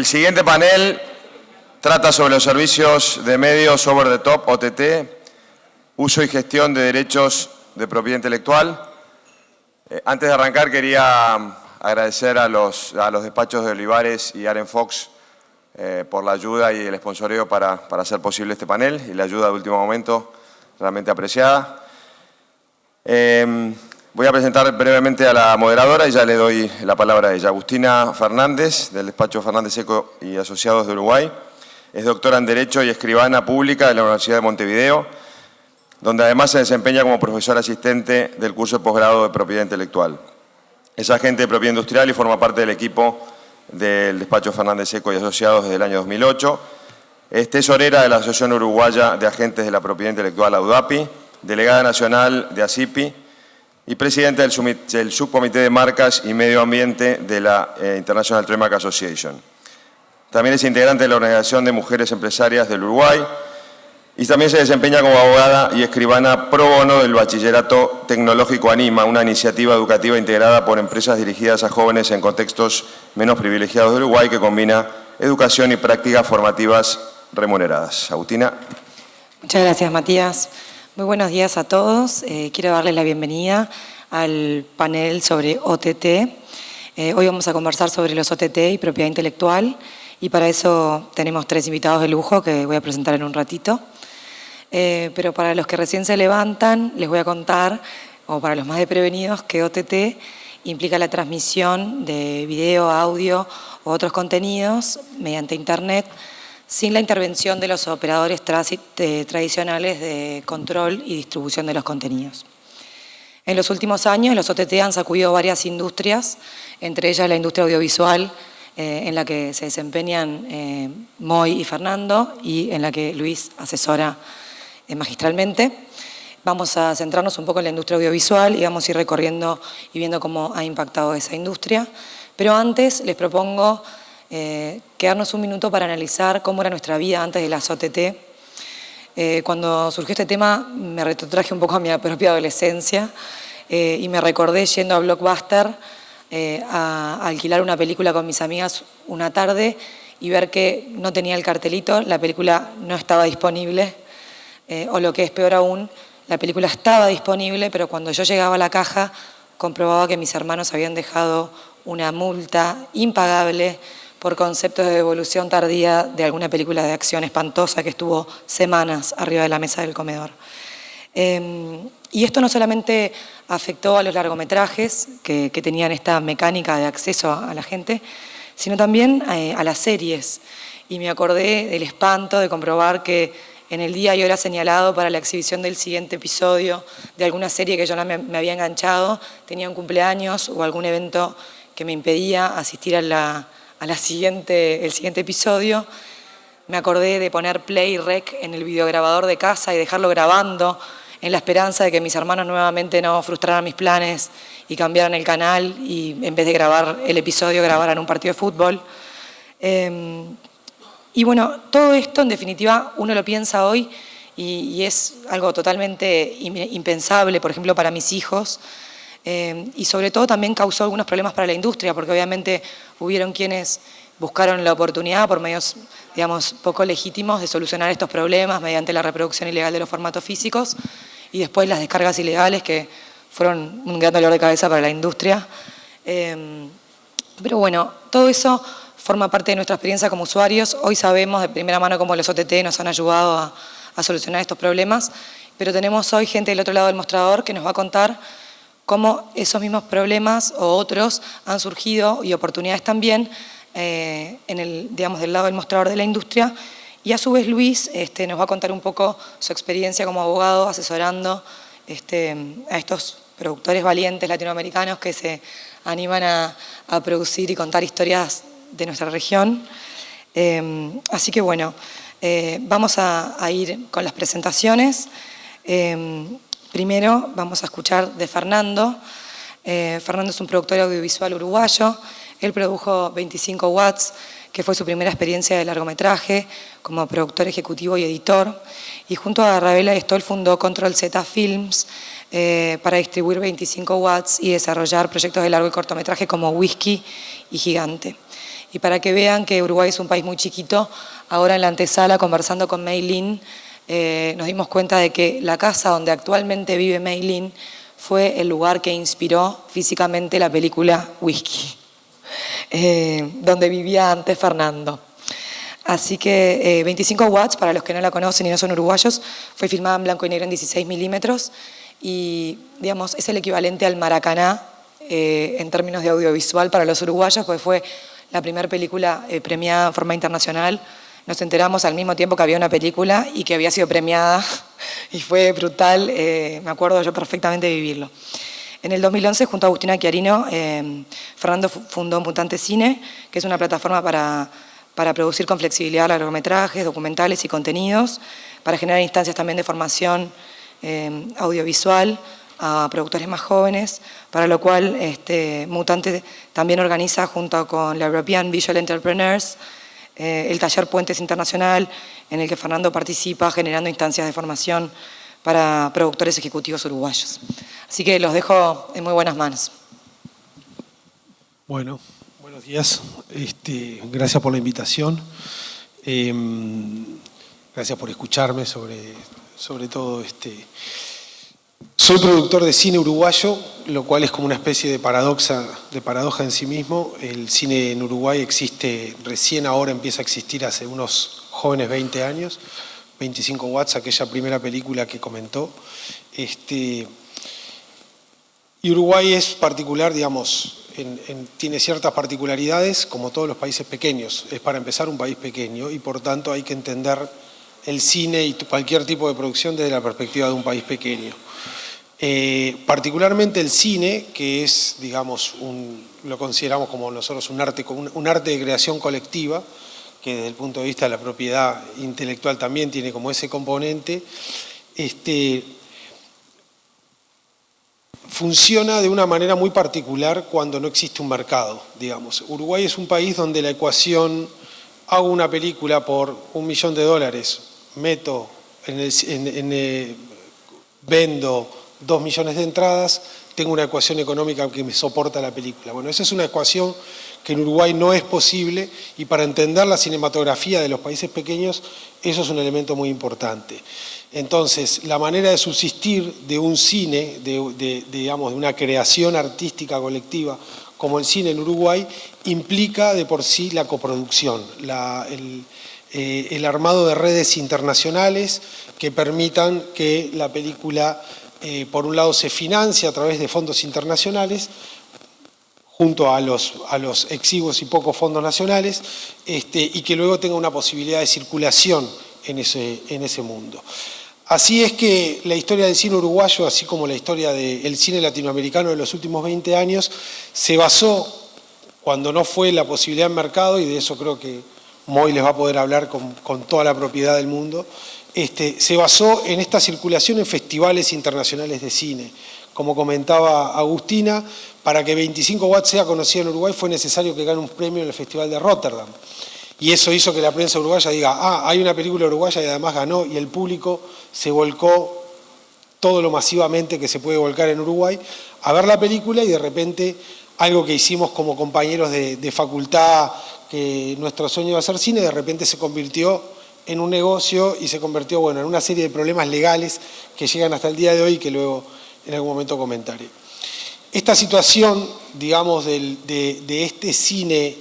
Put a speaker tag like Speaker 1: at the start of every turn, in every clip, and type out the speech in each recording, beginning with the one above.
Speaker 1: El siguiente panel trata sobre los servicios de medios over the top, OTT, uso y gestión de derechos de propiedad intelectual. Antes de arrancar quería agradecer a los despachos de Olivares y Aren Fox por la ayuda y el sponsoreo para hacer posible este panel y la ayuda de último momento, realmente apreciada. Voy a presentar brevemente a la moderadora y ya le doy la palabra a ella. Agustina Fernández, del despacho Fernández Seco y Asociados de Uruguay. Es doctora en Derecho y escribana pública de la Universidad de Montevideo, donde además se desempeña como profesora asistente del curso de posgrado de Propiedad Intelectual. Es agente de Propiedad Industrial y forma parte del equipo del despacho Fernández Seco y Asociados desde el año 2008. Es tesorera de la Asociación Uruguaya de Agentes de la Propiedad Intelectual, AUDAPI, delegada nacional de ASIPI y presidenta del subcomité de marcas y medio ambiente de la International Trademark Association. También es integrante de la Organización de Mujeres Empresarias del Uruguay y también se desempeña como abogada y escribana pro bono del Bachillerato Tecnológico ANIMA, una iniciativa educativa integrada por empresas dirigidas a jóvenes en contextos menos privilegiados de Uruguay que combina educación y prácticas formativas remuneradas. Agustina.
Speaker 2: Muchas gracias, Matías. Muy buenos días a todos. Quiero darles la bienvenida al panel sobre OTT. Hoy vamos a conversar sobre los OTT y propiedad intelectual y para eso tenemos 3 invitados de lujo que voy a presentar en un ratito. Pero para los que recién se levantan, les voy a contar, o para los más desprevenidos, que OTT implica la transmisión de video, audio u otros contenidos mediante Internet sin la intervención de los operadores tradicionales de control y distribución de los contenidos. En los últimos años, los OTT han sacudido varias industrias, entre ellas la industria audiovisual, en la que se desempeñan Moy y Fernando, y en la que Luis asesora magistralmente. Vamos a centrarnos un poco en la industria audiovisual y vamos a ir recorriendo y viendo cómo ha impactado esa industria. Pero antes les propongo quedarnos un minuto para analizar cómo era nuestra vida antes de las OTT. Cuando surgió este tema me retrotraje un poco a mi propia adolescencia y me recordé yendo a Blockbuster a alquilar una película con mis amigas una tarde y ver que no tenía el cartelito, la película no estaba disponible, o lo que es peor aún, la película estaba disponible, pero cuando yo llegaba a la caja comprobaba que mis hermanos habían dejado una multa impagable por conceptos de devolución tardía de alguna película de acción espantosa que estuvo semanas arriba de la mesa del comedor. Y esto no solamente afectó a los largometrajes que tenían esta mecánica de acceso a la gente, sino también a las series. Y me acordé del espanto de comprobar que en el día y hora señalado para la exhibición del siguiente episodio de alguna serie que yo no me había enganchado, tenía un cumpleaños o algún evento que me impedía asistir el siguiente episodio. Me acordé de poner play rec en el videograbador de casa y dejarlo grabando en la esperanza de que mis hermanos nuevamente no frustraran mis planes y cambiaran el canal y en vez de grabar el episodio grabaran un partido de fútbol. Y bueno, todo esto en definitiva uno lo piensa hoy y es algo totalmente impensable, por ejemplo, para mis hijos. Y sobre todo también causó algunos problemas para la industria, porque obviamente hubieron quienes buscaron la oportunidad por medios, digamos, poco legítimos de solucionar estos problemas mediante la reproducción ilegal de los formatos físicos y después las descargas ilegales que fueron un gran dolor de cabeza para la industria. Pero bueno, todo eso forma parte de nuestra experiencia como usuarios. Hoy sabemos de primera mano cómo los OTT nos han ayudado a solucionar estos problemas, pero tenemos hoy gente del otro lado del mostrador que nos va a contar cómo esos mismos problemas o otros han surgido y oportunidades también del lado del mostrador de la industria. Y a su vez Luis nos va a contar un poco su experiencia como abogado asesorando a estos productores valientes latinoamericanos que se animan a producir y contar historias de nuestra región. Así que bueno, vamos a ir con las presentaciones. Primero vamos a escuchar de Fernando. Fernando es un productor audiovisual uruguayo. Él produjo 25 Watts, que fue su primera experiencia de largometraje como productor ejecutivo y editor. Y junto a Ravela Stoll fundó Control Z Films para distribuir 25 Watts y desarrollar proyectos de largo y cortometraje como Whisky y Gigante. Y para que vean que Uruguay es un país muy chiquito, ahora en la antesala, conversando con Mei Lin, nos dimos cuenta de que la casa donde actualmente vive Mei Lin fue el lugar que inspiró físicamente la película Whisky, donde vivía antes Fernando. Así que 25 watts, para los que no la conocen y no son uruguayos, fue filmada en blanco y negro en 16 milímetros y, digamos, es el equivalente al Maracaná en términos de audiovisual para los uruguayos, porque fue la primera película premiada en forma internacional. Nos enteramos al mismo tiempo que había una película y que había sido premiada y fue brutal, me acuerdo yo perfectamente de vivirlo. En el 2011, junto a Agustina Chiarino, Fernando fundó Mutante Cine, que es una plataforma para producir con flexibilidad largometrajes, documentales y contenidos, para generar instancias también de formación audiovisual a productores más jóvenes, para lo cual Mutante también organiza junto con la European Visual Entrepreneurs el taller Puentes Internacional, en el que Fernando participa generando instancias de formación para productores ejecutivos uruguayos. Así que los dejo en muy buenas manos.
Speaker 3: Bueno, buenos días. Gracias por la invitación. Gracias por escucharme sobre todo. Soy productor de cine uruguayo, lo cual es como una especie de paradoja en sí mismo. El cine en Uruguay existe, recién ahora empieza a existir hace unos jóvenes 20 años, 25 watts, aquella primera película que comentó. Y Uruguay es particular, digamos, tiene ciertas particularidades, como todos los países pequeños. Es, para empezar, un país pequeño y por tanto hay que entender el cine y cualquier tipo de producción desde la perspectiva de un país pequeño. Particularmente el cine, que es, digamos, lo consideramos como nosotros un arte de creación colectiva, que desde el punto de vista de la propiedad intelectual también tiene como ese componente, funciona de una manera muy particular cuando no existe un mercado, digamos. Uruguay es un país donde la ecuación, hago una película por $1 millón, meto vendo 2 millones de entradas, tengo una ecuación económica que me soporta la película. Bueno, esa es una ecuación que en Uruguay no es posible y para entender la cinematografía de los países pequeños, eso es un elemento muy importante. Entonces, la manera de subsistir de un cine, digamos, de una creación artística colectiva como el cine en Uruguay, implica de por sí la coproducción, el armado de redes internacionales que permitan que la película, por un lado, se financie a través de fondos internacionales, junto a los exiguos y pocos fondos nacionales, y que luego tenga una posibilidad de circulación en ese mundo. Así es que la historia del cine uruguayo, así como la historia del cine latinoamericano de los últimos 20 años, se basó, cuando no fue la posibilidad en mercado, y de eso creo que Moy les va a poder hablar con toda la propiedad del mundo, se basó en esta circulación en festivales internacionales de cine. Como comentaba Agustina, para que 25 watts sea conocida en Uruguay fue necesario que gane un premio en el Festival de Rotterdam. Y eso hizo que la prensa uruguaya diga, hay una película uruguaya y además ganó, y el público se volcó todo lo masivamente que se puede volcar en Uruguay a ver la película, y de repente algo que hicimos como compañeros de facultad, que nuestro sueño de hacer cine, de repente se convirtió en un negocio y se convirtió, en una serie de problemas legales que llegan hasta el día de hoy y que luego en algún momento comentaré. Esta situación, digamos, de este cine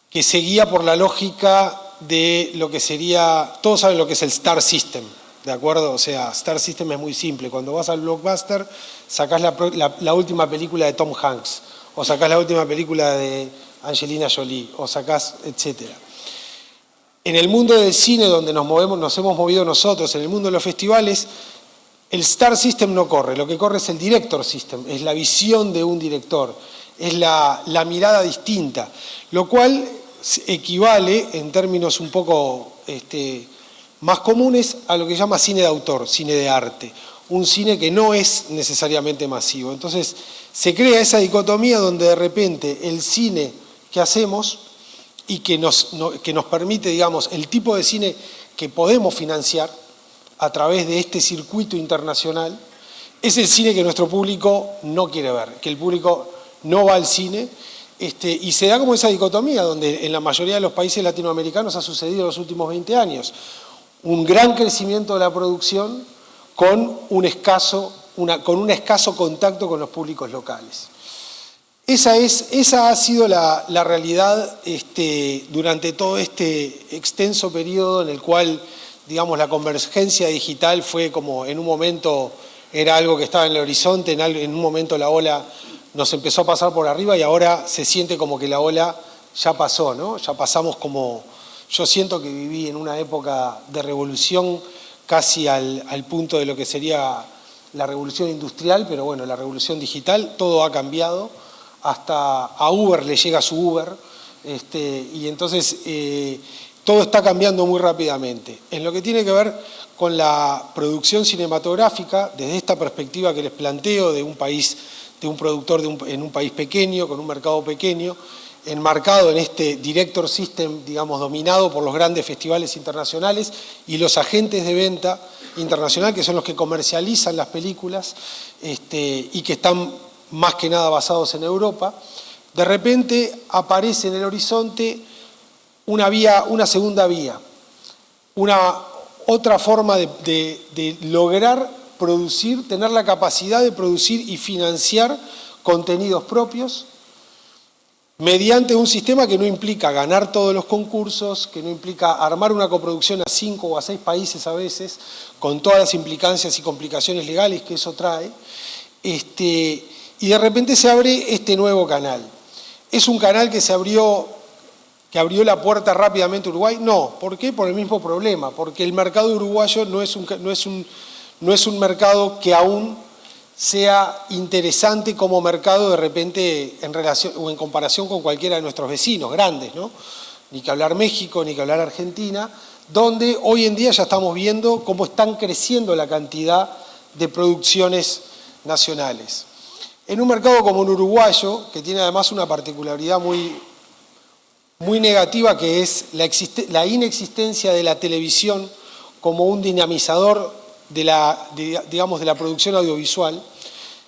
Speaker 3: que seguía por la lógica de lo que sería, todos saben lo que es el Star System, ¿de acuerdo? O sea, Star System es muy simple. Cuando vas al Blockbuster, sacás la última película de Tom Hanks, o sacás la última película de Angelina Jolie, o sacás, etcétera. En el mundo del cine, donde nos hemos movido nosotros, en el mundo de los festivales, el Star System no corre, lo que corre es el Director System, es la visión de un director, es la mirada distinta, lo cual equivale, en términos un poco más comunes, a lo que se llama cine de autor, cine de arte, un cine que no es necesariamente masivo. Entonces se crea esa dicotomía donde de repente el cine que hacemos y que nos permite, digamos, el tipo de cine que podemos financiar a través de este circuito internacional, es el cine que nuestro público no quiere ver, que el público no va al cine, Y se da como esa dicotomía, donde en la mayoría de los países latinoamericanos ha sucedido en los últimos 20 años. Un gran crecimiento de la producción con un escaso contacto con los públicos locales. Esa ha sido la realidad durante todo este extenso periodo en el cual, digamos, la convergencia digital fue como en un momento era algo que estaba en el horizonte, en un momento la ola nos empezó a pasar por arriba y ahora se siente como que la ola ya pasó, ¿no? Ya pasamos como... Yo siento que viví en una época de revolución casi al punto de lo que sería la revolución industrial, pero bueno, la revolución digital, todo ha cambiado. Hasta a Uber le llega su Uber, y entonces todo está cambiando muy rápidamente. En lo que tiene que ver con la producción cinematográfica, desde esta perspectiva que les planteo de un país, de un productor en un país pequeño, con un mercado pequeño, enmarcado en este director system, digamos, dominado por los grandes festivales internacionales y los agentes de venta internacional, que son los que comercializan las películas y que están más que nada basados en Europa, de repente aparece en el horizonte una segunda vía, otra forma de lograr producir, tener la capacidad de producir y financiar contenidos propios mediante un sistema que no implica ganar todos los concursos, que no implica armar una coproducción a 5 o a 6 países a veces, con todas las implicancias y complicaciones legales que eso trae, y de repente se abre este nuevo canal. ¿Es un canal que abrió la puerta rápidamente a Uruguay? No. ¿Por qué? Por el mismo problema, porque el mercado uruguayo no es un mercado que aún sea interesante como mercado de repente en relación o en comparación con cualquiera de nuestros vecinos grandes, ¿no? Ni que hablar México, ni que hablar Argentina, donde hoy en día ya estamos viendo cómo están creciendo la cantidad de producciones nacionales. En un mercado como el uruguayo, que tiene además una particularidad muy negativa, que es la inexistencia de la televisión como un dinamizador de la producción audiovisual.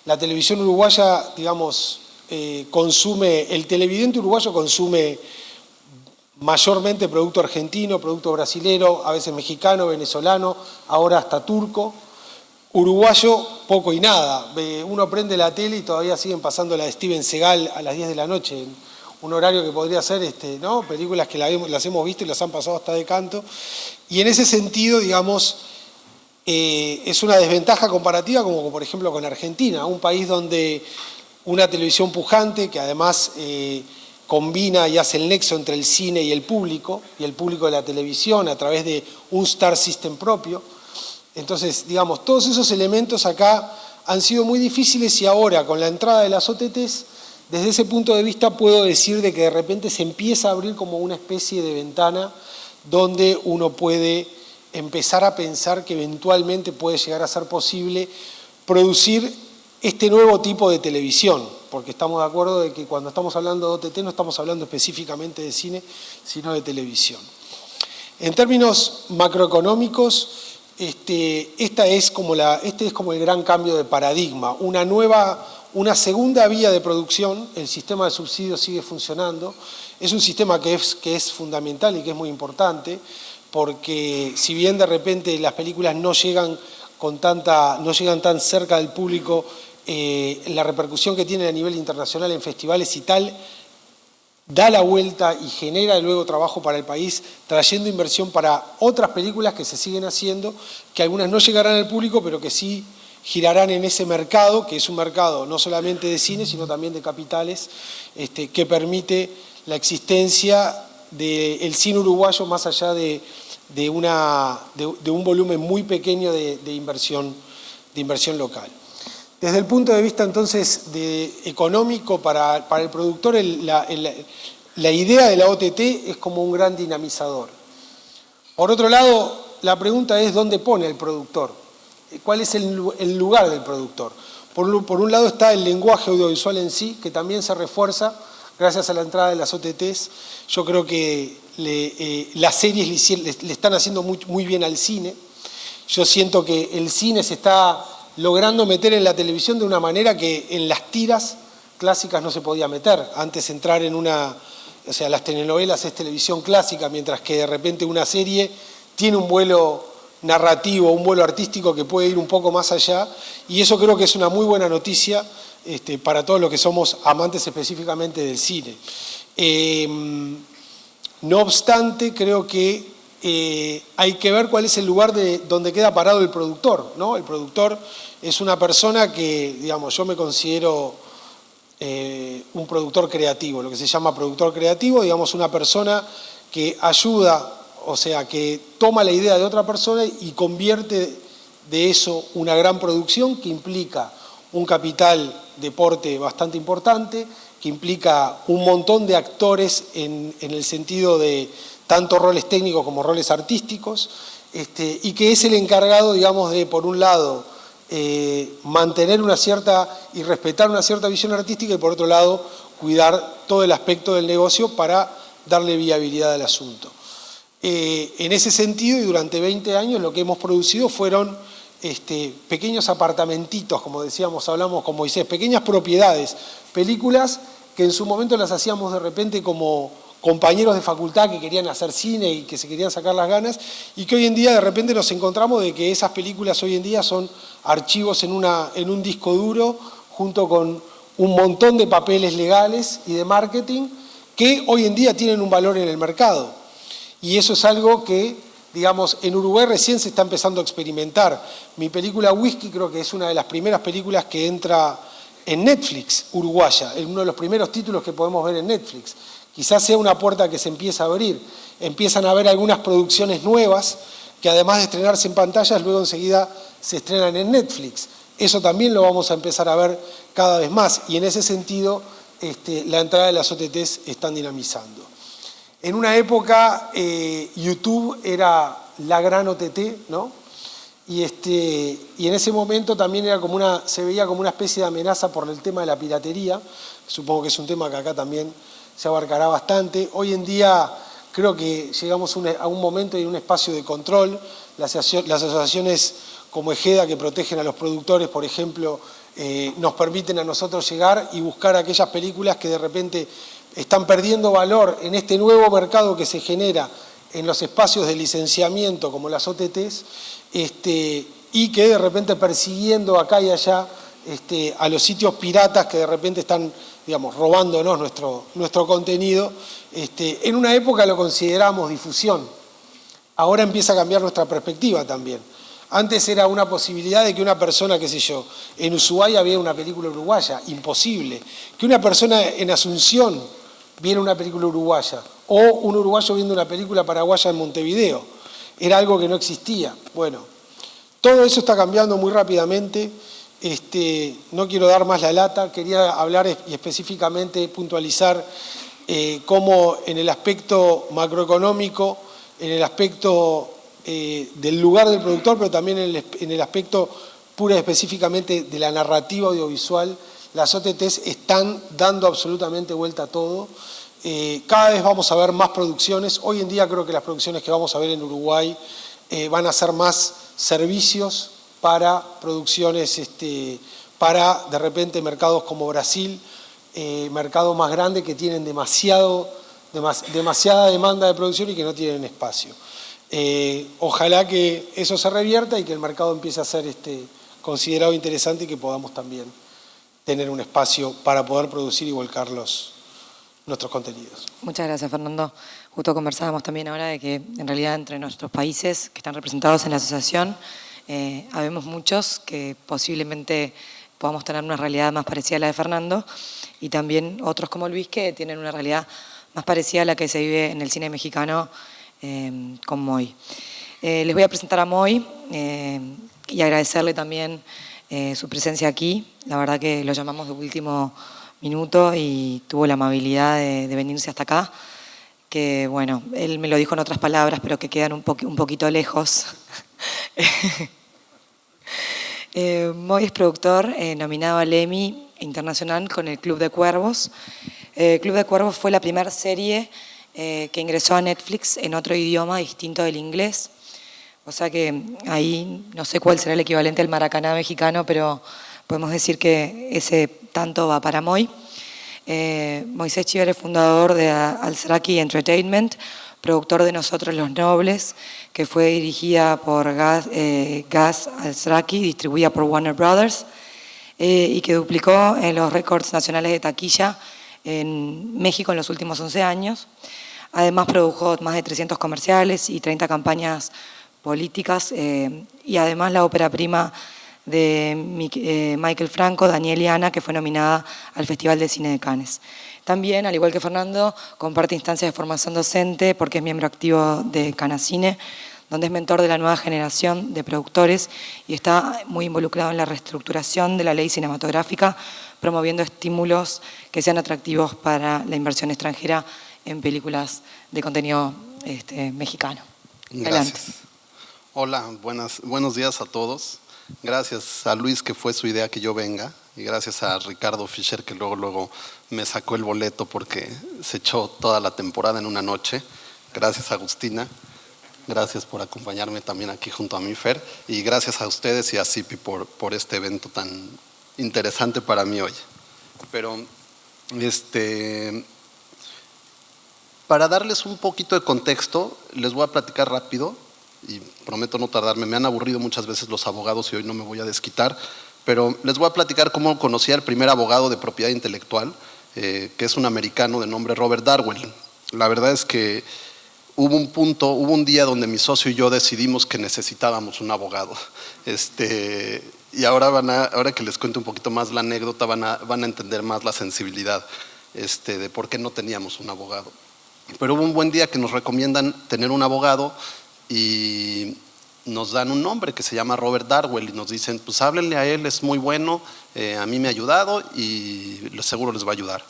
Speaker 3: La televisión uruguaya, digamos, el televidente uruguayo consume mayormente producto argentino, producto brasilero, a veces mexicano, venezolano, ahora hasta turco. Uruguayo, poco y nada. Uno prende la tele y todavía siguen pasando la de Steven Seagal a las 10 de la noche, un horario que podría ser, ¿no? Películas que las hemos visto y las han pasado hasta de canto. Y en ese sentido, digamos, es una desventaja comparativa como por ejemplo con Argentina, un país donde una televisión pujante que además combina y hace el nexo entre el cine y el público de la televisión a través de un star system propio. Entonces, digamos, todos esos elementos acá han sido muy difíciles y ahora con la entrada de las OTTs, desde ese punto de vista puedo decir de que de repente se empieza a abrir como una especie de ventana donde uno puede empezar a pensar que eventualmente puede llegar a ser posible producir este nuevo tipo de televisión, porque estamos de acuerdo de que cuando estamos hablando de OTT no estamos hablando específicamente de cine, sino de televisión. En términos macroeconómicos, este es como el gran cambio de paradigma, una segunda vía de producción. El sistema de subsidios sigue funcionando, es un sistema que es fundamental y que es muy importante, porque si bien de repente las películas no llegan tan cerca del público, la repercusión que tienen a nivel internacional en festivales y tal, da la vuelta y genera luego trabajo para el país, trayendo inversión para otras películas que se siguen haciendo, que algunas no llegarán al público, pero que sí girarán en ese mercado, que es un mercado no solamente de cine, sino también de capitales, que permite la existencia del cine uruguayo más allá de un volumen muy pequeño de inversión local. Desde el punto de vista entonces económico para el productor, la idea de la OTT es como un gran dinamizador. Por otro lado, la pregunta es ¿dónde pone el productor? ¿Cuál es el lugar del productor? Por un lado está el lenguaje audiovisual en sí, que también se refuerza gracias a la entrada de las OTTs. Yo creo que las series le están haciendo muy bien al cine. Yo siento que el cine se está logrando meter en la televisión de una manera que en las tiras clásicas no se podía meter. Antes entrar en una... O sea, las telenovelas es televisión clásica, mientras que de repente una serie tiene un vuelo narrativo, un vuelo artístico que puede ir un poco más allá, y eso creo que es una muy buena noticia para todos los que somos amantes específicamente del cine. No obstante, creo que hay que ver cuál es el lugar donde queda parado el productor, ¿no? El productor es una persona que, digamos, yo me considero un productor creativo, lo que se llama productor creativo, digamos, una persona que ayuda, o sea, que toma la idea de otra persona y convierte de eso una gran producción que implica un capital de porte bastante importante, que implica un montón de actores en el sentido de tanto roles técnicos como roles artísticos, y que es el encargado, digamos, de, por un lado, mantener una cierta y respetar una cierta visión artística y, por otro lado, cuidar todo el aspecto del negocio para darle viabilidad al asunto. En ese sentido, y durante 20 años, lo que hemos producido fueron pequeños apartamentitos, como decíamos, hablamos con Moisés, pequeñas propiedades, películas que en su momento las hacíamos de repente como compañeros de facultad que querían hacer cine y que se querían sacar las ganas, y que hoy en día de repente nos encontramos de que esas películas hoy en día son archivos en un disco duro, junto con un montón de papeles legales y de marketing, que hoy en día tienen un valor en el mercado. Y eso es algo que, digamos, en Uruguay recién se está empezando a experimentar. Mi película Whisky creo que es una de las primeras películas que entra en Netflix uruguaya, es uno de los primeros títulos que podemos ver en Netflix. Quizás sea una puerta que se empieza a abrir. Empiezan a haber algunas producciones nuevas que, además de estrenarse en pantallas, luego enseguida se estrenan en Netflix. Eso también lo vamos a empezar a ver cada vez más, y en ese sentido la entrada de las OTTs están dinamizando. En una época YouTube era la gran OTT, ¿no? Y en ese momento también era se veía como una especie de amenaza por el tema de la piratería. Supongo que es un tema que acá también se abarcará bastante. Hoy en día creo que llegamos a un momento y un espacio de control. Las asociaciones como Ejeda, que protegen a los productores, por ejemplo, nos permiten a nosotros llegar y buscar aquellas películas que de repente están perdiendo valor en este nuevo mercado que se genera en los espacios de licenciamiento como las OTTs, y que de repente persiguiendo acá y allá a los sitios piratas que de repente están, digamos, robándonos nuestro contenido. En una época lo consideramos difusión, ahora empieza a cambiar nuestra perspectiva también. Antes era una posibilidad de que una persona, qué sé yo, en Ushuaia viera una película uruguaya, imposible. Que una persona en Asunción viera una película uruguaya, o un uruguayo viendo una película paraguaya en Montevideo. Era algo que no existía. Bueno, todo eso está cambiando muy rápidamente. No quiero dar más la lata, quería hablar y específicamente puntualizar cómo en el aspecto macroeconómico, en el aspecto del lugar del productor, pero también en el aspecto pura y específicamente de la narrativa audiovisual, las OTTs están dando absolutamente vuelta a todo. Cada vez vamos a ver más producciones. Hoy en día creo que las producciones que vamos a ver en Uruguay van a ser más servicios para producciones, para de repente mercados como Brasil, mercados más grandes que tienen demasiada demanda de producción y que no tienen espacio. Ojalá que eso se revierta y que el mercado empiece a ser considerado interesante y que podamos también tener un espacio para poder producir y volcar nuestros contenidos.
Speaker 2: Muchas gracias, Fernando. Justo conversábamos también ahora de que en realidad entre nuestros países que están representados en la asociación, habemos muchos que posiblemente podamos tener una realidad más parecida a la de Fernando, y también otros como Luis que tienen una realidad más parecida a la que se vive en el cine mexicano con Moy. Les voy a presentar a Moy y agradecerle también su presencia aquí. La verdad que lo llamamos de último minuto y tuvo la amabilidad de venirse hasta acá, que bueno, él me lo dijo en otras palabras, pero que quedan un poquito lejos. Moy es productor nominado al Emmy Internacional con el Club de Cuervos. Club de Cuervos fue la primera serie que ingresó a Netflix en otro idioma distinto del inglés. O sea que ahí no sé cuál será el equivalente al Maracaná mexicano, pero podemos decir que ese tanto va para Moy. Moisés Chiver es fundador de Al-Sraki Entertainment, productor de Nosotros los Nobles, que fue dirigida por Gaz Al-Sraki, distribuida por Warner Brothers, y que duplicó en los récords nacionales de taquilla en México en los últimos 11 años. Además produjo más de 300 comerciales y 30 campañas políticas, y además la ópera prima de Michael Franco, Daniel y Ana, que fue nominada al Festival de Cine de Cannes. También, al igual que Fernando, comparte instancias de formación docente porque es miembro activo de Canacine, donde es mentor de la nueva generación de productores y está muy involucrado en la reestructuración de la ley cinematográfica, promoviendo estímulos que sean atractivos para la inversión extranjera en películas de contenido mexicano. Adelante.
Speaker 4: Gracias. Hola, buenos días a todos. Gracias a Luis, que fue su idea que yo venga, y gracias a Ricardo Fischer, que luego me sacó el boleto porque se echó toda la temporada en una noche. Gracias a Agustina, gracias por acompañarme también aquí junto a mí, Fer, y gracias a ustedes y a Zipi por este evento tan interesante para mí hoy. Pero para darles un poquito de contexto, les voy a platicar rápido y prometo no tardarme. Me han aburrido muchas veces los abogados y hoy no me voy a desquitar, pero les voy a platicar cómo conocí al primer abogado de propiedad intelectual, que es un americano de nombre Robert Darwell. La verdad es que hubo un día donde mi socio y yo decidimos que necesitábamos un abogado. Y ahora que les cuento un poquito más la anécdota, van a entender más la sensibilidad de por qué no teníamos un abogado. Pero hubo un buen día que nos recomiendan tener un abogado y nos dan un nombre que se llama Robert Darwell y nos dicen, pues háblenle a él, es muy bueno, a mí me ha ayudado y seguro les va a ayudar.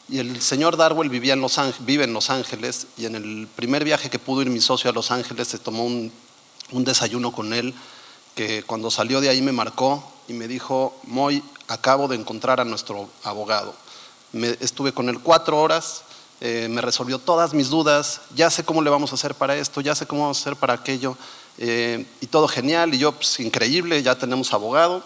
Speaker 4: Y el señor Darwell vive en Los Ángeles, y en el primer viaje que pudo ir mi socio a Los Ángeles se tomó un desayuno con él, que cuando salió de ahí me marcó y me dijo, Moy, acabo de encontrar a nuestro abogado. Estuve con él 4 horas, me resolvió todas mis dudas, ya sé cómo le vamos a hacer para esto, ya sé cómo vamos a hacer para aquello, y todo genial, y yo, pues increíble, ya tenemos abogado.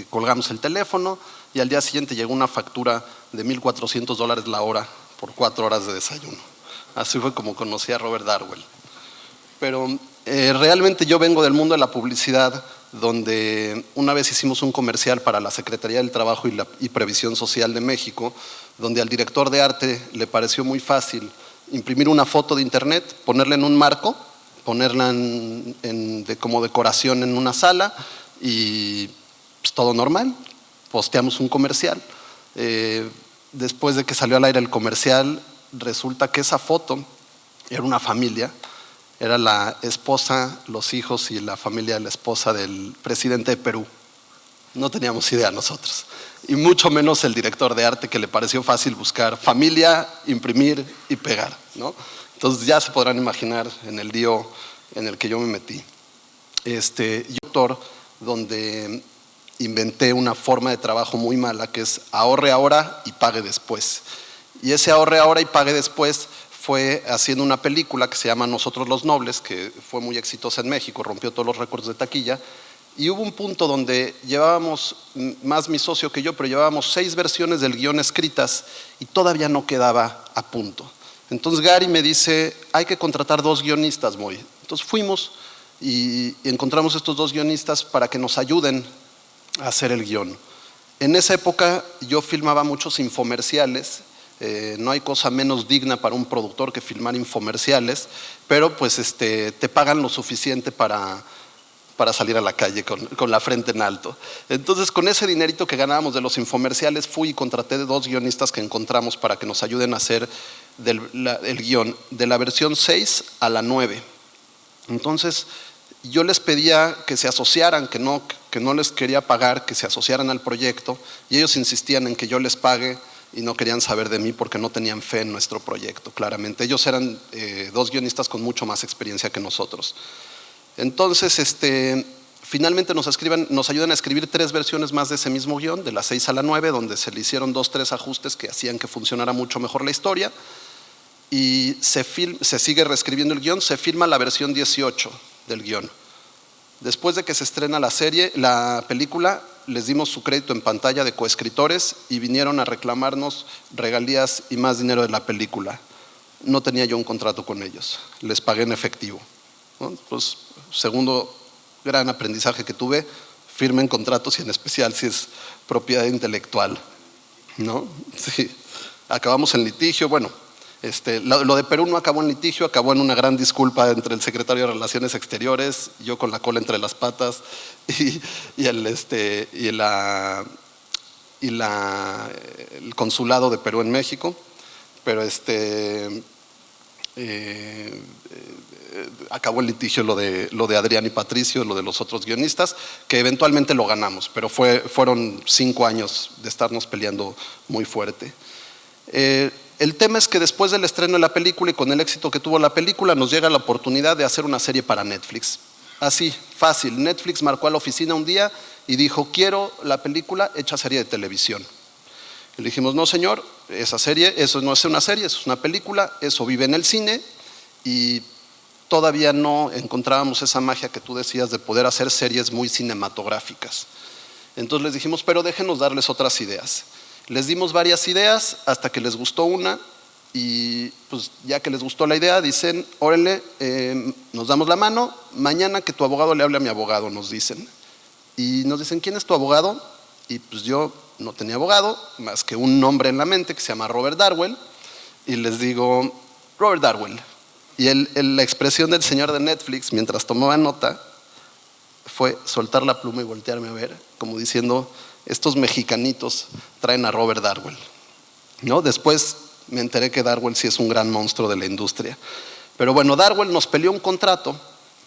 Speaker 4: Colgamos el teléfono y al día siguiente llegó una factura de $1,400 la hora por 4 horas de desayuno. Así fue como conocí a Robert Darwell. Pero realmente yo vengo del mundo de la publicidad, donde una vez hicimos un comercial para la Secretaría del Trabajo y Previsión Social de México, donde al director de arte le pareció muy fácil imprimir una foto de internet, ponerla en un marco, ponerla como decoración en una sala y pues, todo normal. Posteamos un comercial. Después de que salió al aire el comercial, resulta que esa foto era una familia. Era la esposa, los hijos y la familia de la esposa del presidente de Perú. No teníamos idea nosotros. Y mucho menos el director de arte, que le pareció fácil buscar familia, imprimir y pegar, ¿no? Entonces ya se podrán imaginar en el lío en el que yo me metí. Yo, donde inventé una forma de trabajo muy mala, que es ahorre ahora y pague después. Y ese ahorre ahora y pague después fue haciendo una película que se llama Nosotros los Nobles, que fue muy exitosa en México, rompió todos los récords de taquilla, y hubo un punto donde llevábamos, más mi socio que yo, pero llevábamos 6 versiones del guión escritas y todavía no quedaba a punto. Entonces Gary me dice, hay que contratar 2 guionistas, Moy. Entonces fuimos y encontramos estos 2 guionistas para que nos ayuden a hacer el guión. En esa época yo filmaba muchos infomerciales. No hay cosa menos digna para un productor que filmar infomerciales, pero pues te pagan lo suficiente para salir a la calle con la frente en alto. Entonces con ese dinerito que ganábamos de los infomerciales fui y contraté 2 guionistas que encontramos para que nos ayuden a hacer el guión de la versión 6 a la 9. Entonces yo les pedía que se asociaran, que no les quería pagar, que se asociaran al proyecto, y ellos insistían en que yo les pague y no querían saber de mí porque no tenían fe en nuestro proyecto, claramente. Ellos eran 2 guionistas con mucho más experiencia que nosotros. Entonces, finalmente nos ayudan a escribir 3 versiones más de ese mismo guión, de la 6 a la 9, donde se le hicieron 2-3 ajustes que hacían que funcionara mucho mejor la historia, y se sigue reescribiendo el guión, se filma la versión 18 del guión. Después de que se estrena la película, les dimos su crédito en pantalla de coescritores y vinieron a reclamarnos regalías y más dinero de la película. No tenía yo un contrato con ellos, les pagué en efectivo, ¿no? Pues, segundo gran aprendizaje que tuve, firmen contratos y en especial si es propiedad intelectual, ¿no? Sí. Acabamos en litigio, bueno, lo de Perú no acabó en litigio, acabó en una gran disculpa entre el secretario de Relaciones Exteriores, yo con la cola entre las patas y el consulado de Perú en México, pero acabó el litigio lo de Adrián y Patricio, lo de los otros guionistas, que eventualmente lo ganamos, pero fueron 5 años de estarnos peleando muy fuerte. El tema es que después del estreno de la película y con el éxito que tuvo la película, nos llega la oportunidad de hacer una serie para Netflix. Así, fácil. Netflix marcó a la oficina un día y dijo, quiero la película hecha serie de televisión. Y le dijimos, no señor, esa serie, eso no es una serie, eso es una película, eso vive en el cine y todavía no encontrábamos esa magia que tú decías de poder hacer series muy cinematográficas. Entonces les dijimos, pero déjenos darles otras ideas. Les dimos varias ideas hasta que les gustó una y pues ya que les gustó la idea dicen, órale, nos damos la mano, mañana que tu abogado le hable a mi abogado, nos dicen. Y nos dicen, ¿quién es tu abogado? Y pues yo no tenía abogado, más que un nombre en la mente que se llama Robert Darwell, y les digo, Robert Darwell. Y la expresión del señor de Netflix mientras tomaba nota fue soltar la pluma y voltearme a ver, como diciendo, estos mexicanitos traen a Robert Darwell, ¿no? Después me enteré que Darwell sí es un gran monstruo de la industria. Pero bueno, Darwell nos peleó un contrato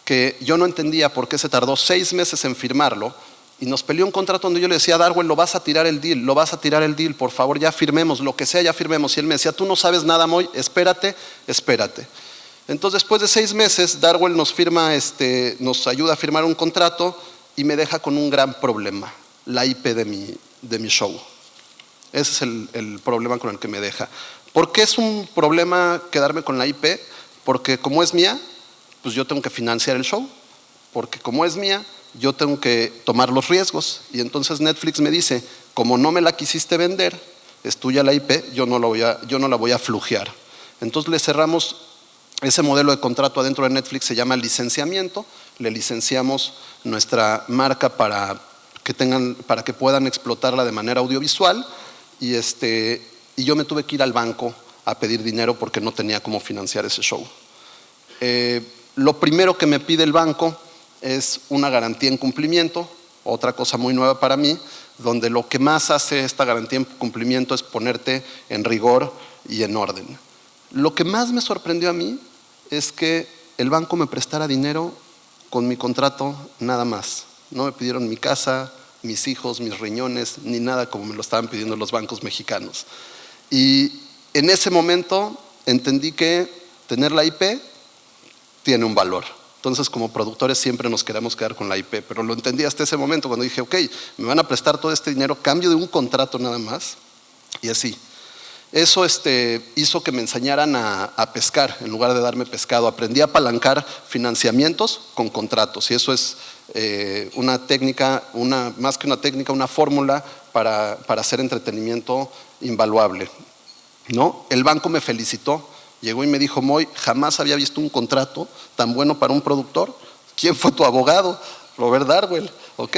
Speaker 4: que yo no entendía por qué se tardó 6 meses en firmarlo, y nos peleó un contrato donde yo le decía a Darwell, lo vas a tirar el deal, por favor, ya firmemos, lo que sea, ya firmemos. Y él me decía, tú no sabes nada, Moy, espérate. Entonces, después de 6 meses, Darwell nos ayuda a firmar un contrato y me deja con un gran problema, la IP de mi show. Ese es el problema con el que me deja. ¿Por qué es un problema quedarme con la IP? Porque como es mía, pues yo tengo que financiar el show. Porque como es mía, yo tengo que tomar los riesgos. Y entonces Netflix me dice, como no me la quisiste vender, es tuya la IP, yo no la voy a flujear. Entonces le cerramos ese modelo de contrato adentro de Netflix, se llama licenciamiento. Le licenciamos nuestra marca para que puedan explotarla de manera audiovisual y yo me tuve que ir al banco a pedir dinero porque no tenía cómo financiar ese show. Lo primero que me pide el banco es una garantía en cumplimiento, otra cosa muy nueva para mí, donde lo que más hace esta garantía en cumplimiento es ponerte en rigor y en orden. Lo que más me sorprendió a mí es que el banco me prestara dinero con mi contrato nada más. No me pidieron mi casa, mis hijos, mis riñones, ni nada como me lo estaban pidiendo los bancos mexicanos. Y en ese momento entendí que tener la IP tiene un valor. Entonces, como productores siempre nos queremos quedar con la IP, pero lo entendí hasta ese momento cuando dije, ok, me van a prestar todo este dinero, cambio de un contrato nada más, y así. Eso hizo que me enseñaran a pescar en lugar de darme pescado. Aprendí a apalancar financiamientos con contratos y eso es una técnica, más que una técnica, una fórmula para hacer entretenimiento invaluable, ¿no? El banco me felicitó, llegó y me dijo, Moy, jamás había visto un contrato tan bueno para un productor. ¿Quién fue tu abogado? Robert Darwell, ¿ok?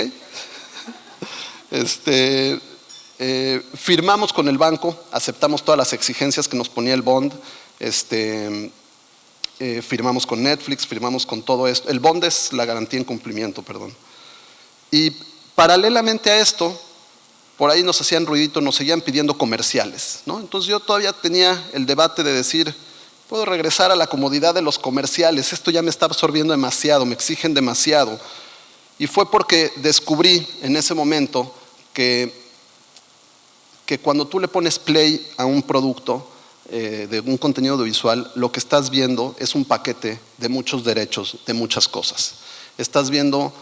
Speaker 4: Firmamos con el banco, aceptamos todas las exigencias que nos ponía el bond, firmamos con Netflix, firmamos con todo esto. El bond es la garantía en cumplimiento, perdón. Y paralelamente a esto, por ahí nos hacían ruidito, nos seguían pidiendo comerciales, ¿no? Entonces yo todavía tenía el debate de decir, puedo regresar a la comodidad de los comerciales, esto ya me está absorbiendo demasiado, me exigen demasiado. Y fue porque descubrí en ese momento que cuando tú le pones play a un producto de un contenido audiovisual, lo que estás viendo es un paquete de muchos derechos, de muchas cosas. Estás viendo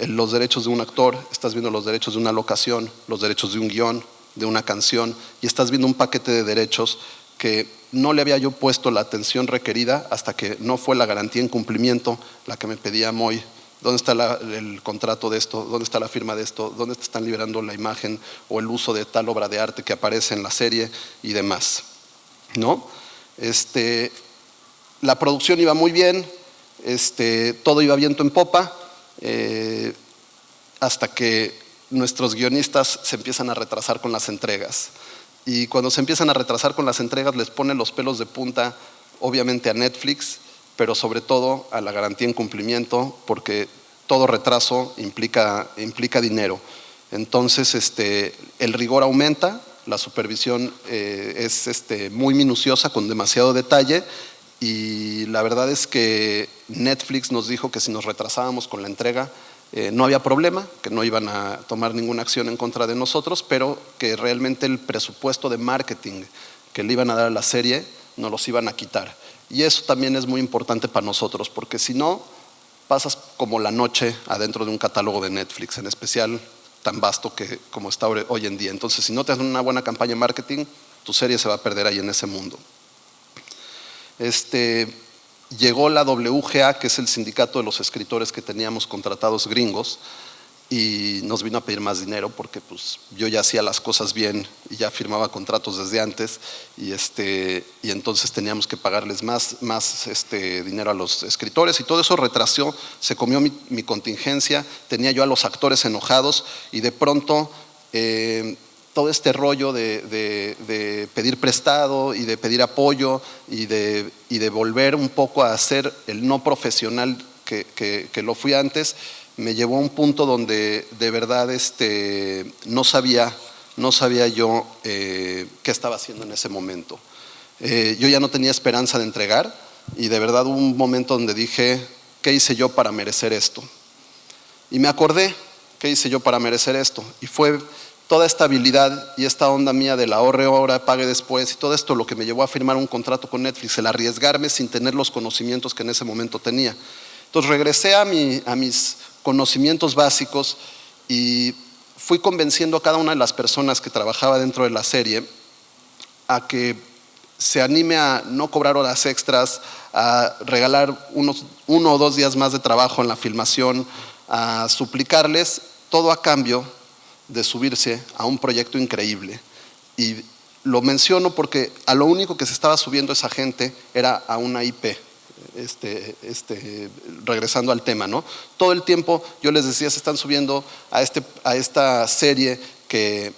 Speaker 4: los derechos de un actor, estás viendo los derechos de una locación, los derechos de un guión, de una canción, y estás viendo un paquete de derechos que no le había yo puesto la atención requerida hasta que no fue la garantía en cumplimiento la que me pedía Moy ¿Dónde está el contrato de esto? ¿Dónde está la firma de esto? ¿Dónde te están liberando la imagen o el uso de tal obra de arte que aparece en la serie y demás? ¿No? La producción iba muy bien, todo iba viento en popa, hasta que nuestros guionistas se empiezan a retrasar con las entregas. Y cuando se empiezan a retrasar con las entregas les ponen los pelos de punta, obviamente a Netflix, pero sobre todo a la garantía en cumplimiento, porque todo retraso implica dinero. Entonces el rigor aumenta, la supervisión es muy minuciosa, con demasiado detalle, y la verdad es que Netflix nos dijo que si nos retrasábamos con la entrega no había problema, que no iban a tomar ninguna acción en contra de nosotros, pero que realmente el presupuesto de marketing que le iban a dar a la serie nos los iban a quitar. Y eso también es muy importante para nosotros, porque si no, pasas como la noche adentro de un catálogo de Netflix, en especial tan vasto como está hoy en día. Entonces, si no te hacen una buena campaña de marketing, tu serie se va a perder ahí en ese mundo. Llegó la WGA, que es el sindicato de los escritores que teníamos contratados gringos, y nos vino a pedir más dinero porque pues, yo ya hacía las cosas bien y ya firmaba contratos desde antes, y entonces teníamos que pagarles más dinero a los escritores, y todo eso retrasó, se comió mi contingencia, tenía yo a los actores enojados, y de pronto todo este rollo de pedir prestado y de pedir apoyo y de volver un poco a ser el no profesional que lo fui antes, me llevó a un punto donde de verdad no sabía yo qué estaba haciendo en ese momento. Yo ya no tenía esperanza de entregar, y de verdad hubo un momento donde dije, ¿qué hice yo para merecer esto? Y me acordé, ¿qué hice yo para merecer esto? Y fue toda esta habilidad y esta onda mía del ahorre ahora, pague después, y todo esto lo que me llevó a firmar un contrato con Netflix, el arriesgarme sin tener los conocimientos que en ese momento tenía. Entonces regresé a mis conocimientos básicos y fui convenciendo a cada una de las personas que trabajaba dentro de la serie a que se anime a no cobrar horas extras, a regalar uno o 2 días más de trabajo en la filmación, a suplicarles todo a cambio de subirse a un proyecto increíble. Y lo menciono porque a lo único que se estaba subiendo esa gente era a una IP. Regresando al tema, ¿no? Todo el tiempo yo les decía, se están subiendo a esta serie que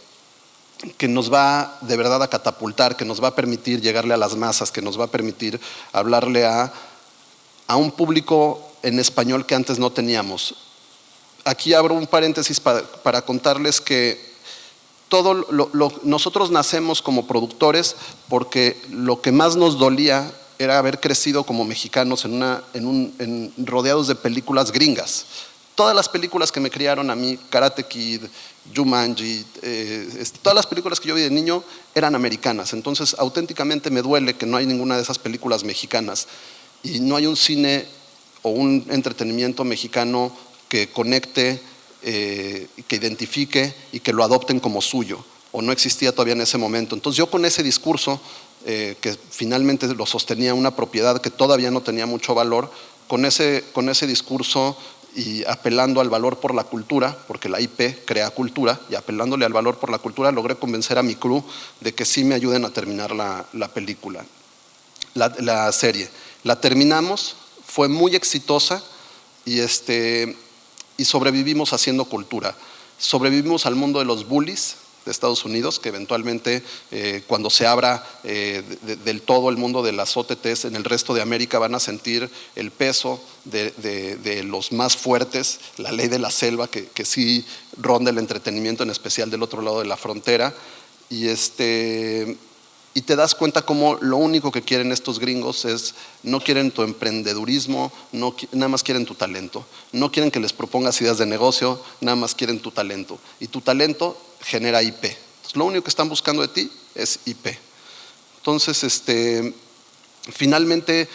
Speaker 4: nos va de verdad a catapultar, que nos va a permitir llegarle a las masas, que nos va a permitir hablarle a un público en español que antes no teníamos. Aquí abro un paréntesis para contarles que nosotros nacemos como productores porque lo que más nos dolía era haber crecido como mexicanos rodeados de películas gringas. Todas las películas que me criaron a mí, Karate Kid, Jumanji, todas las películas que yo vi de niño eran americanas. Entonces, auténticamente me duele que no hay ninguna de esas películas mexicanas, y no hay un cine o un entretenimiento mexicano que conecte, que identifique y que lo adopten como suyo, o no existía todavía en ese momento. Entonces yo con ese discurso, que finalmente lo sostenía una propiedad que todavía no tenía mucho valor, con ese discurso y apelando al valor por la cultura, porque la IP crea cultura, y apelándole al valor por la cultura logré convencer a mi crew de que sí me ayuden a terminar la película, la serie. La terminamos, fue muy exitosa, y sobrevivimos haciendo cultura. Sobrevivimos al mundo de los bullies de Estados Unidos, que eventualmente cuando se abra del todo el mundo de las OTTs en el resto de América van a sentir el peso de los más fuertes, la ley de la selva que sí ronda el entretenimiento, en especial del otro lado de la frontera, y te das cuenta como lo único que quieren estos gringos no quieren tu emprendedurismo, nada más quieren tu talento. No quieren que les propongas ideas de negocio, nada más quieren tu talento. Y tu talento genera IP. Entonces, lo único que están buscando de ti es IP. Entonces, finalmente,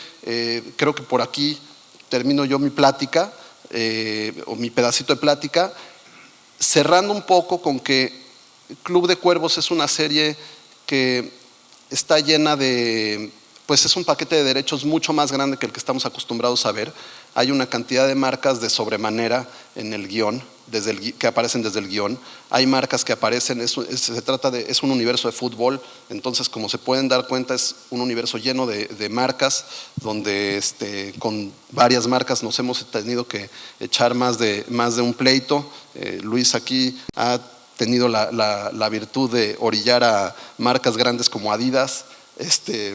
Speaker 4: creo que por aquí termino yo mi plática, o mi pedacito de plática, cerrando un poco con que Club de Cuervos es una serie que está llena pues es un paquete de derechos mucho más grande que el que estamos acostumbrados a ver. hay una cantidad de marcas de sobremanera en el guión, que aparecen desde el guión. Hay marcas que aparecen, es un universo de fútbol, entonces como se pueden dar cuenta es un universo lleno de marcas, donde con varias marcas nos hemos tenido que echar más de un pleito. Luis aquí ha tenido la virtud de orillar a marcas grandes como Adidas,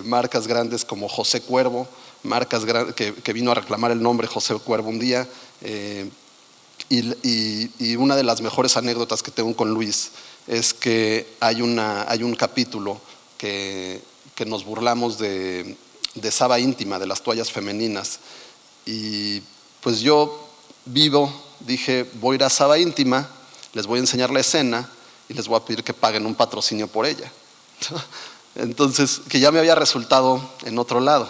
Speaker 4: marcas grandes como José Cuervo, marcas que vino a reclamar el nombre José Cuervo un día. Y una de las mejores anécdotas que tengo con Luis es que hay un capítulo que nos burlamos de Saba Íntima, de las toallas femeninas. Y pues yo dije, voy a ir a Saba Íntima, les voy a enseñar la escena y les voy a pedir que paguen un patrocinio por ella. Entonces, que ya me había resultado en otro lado.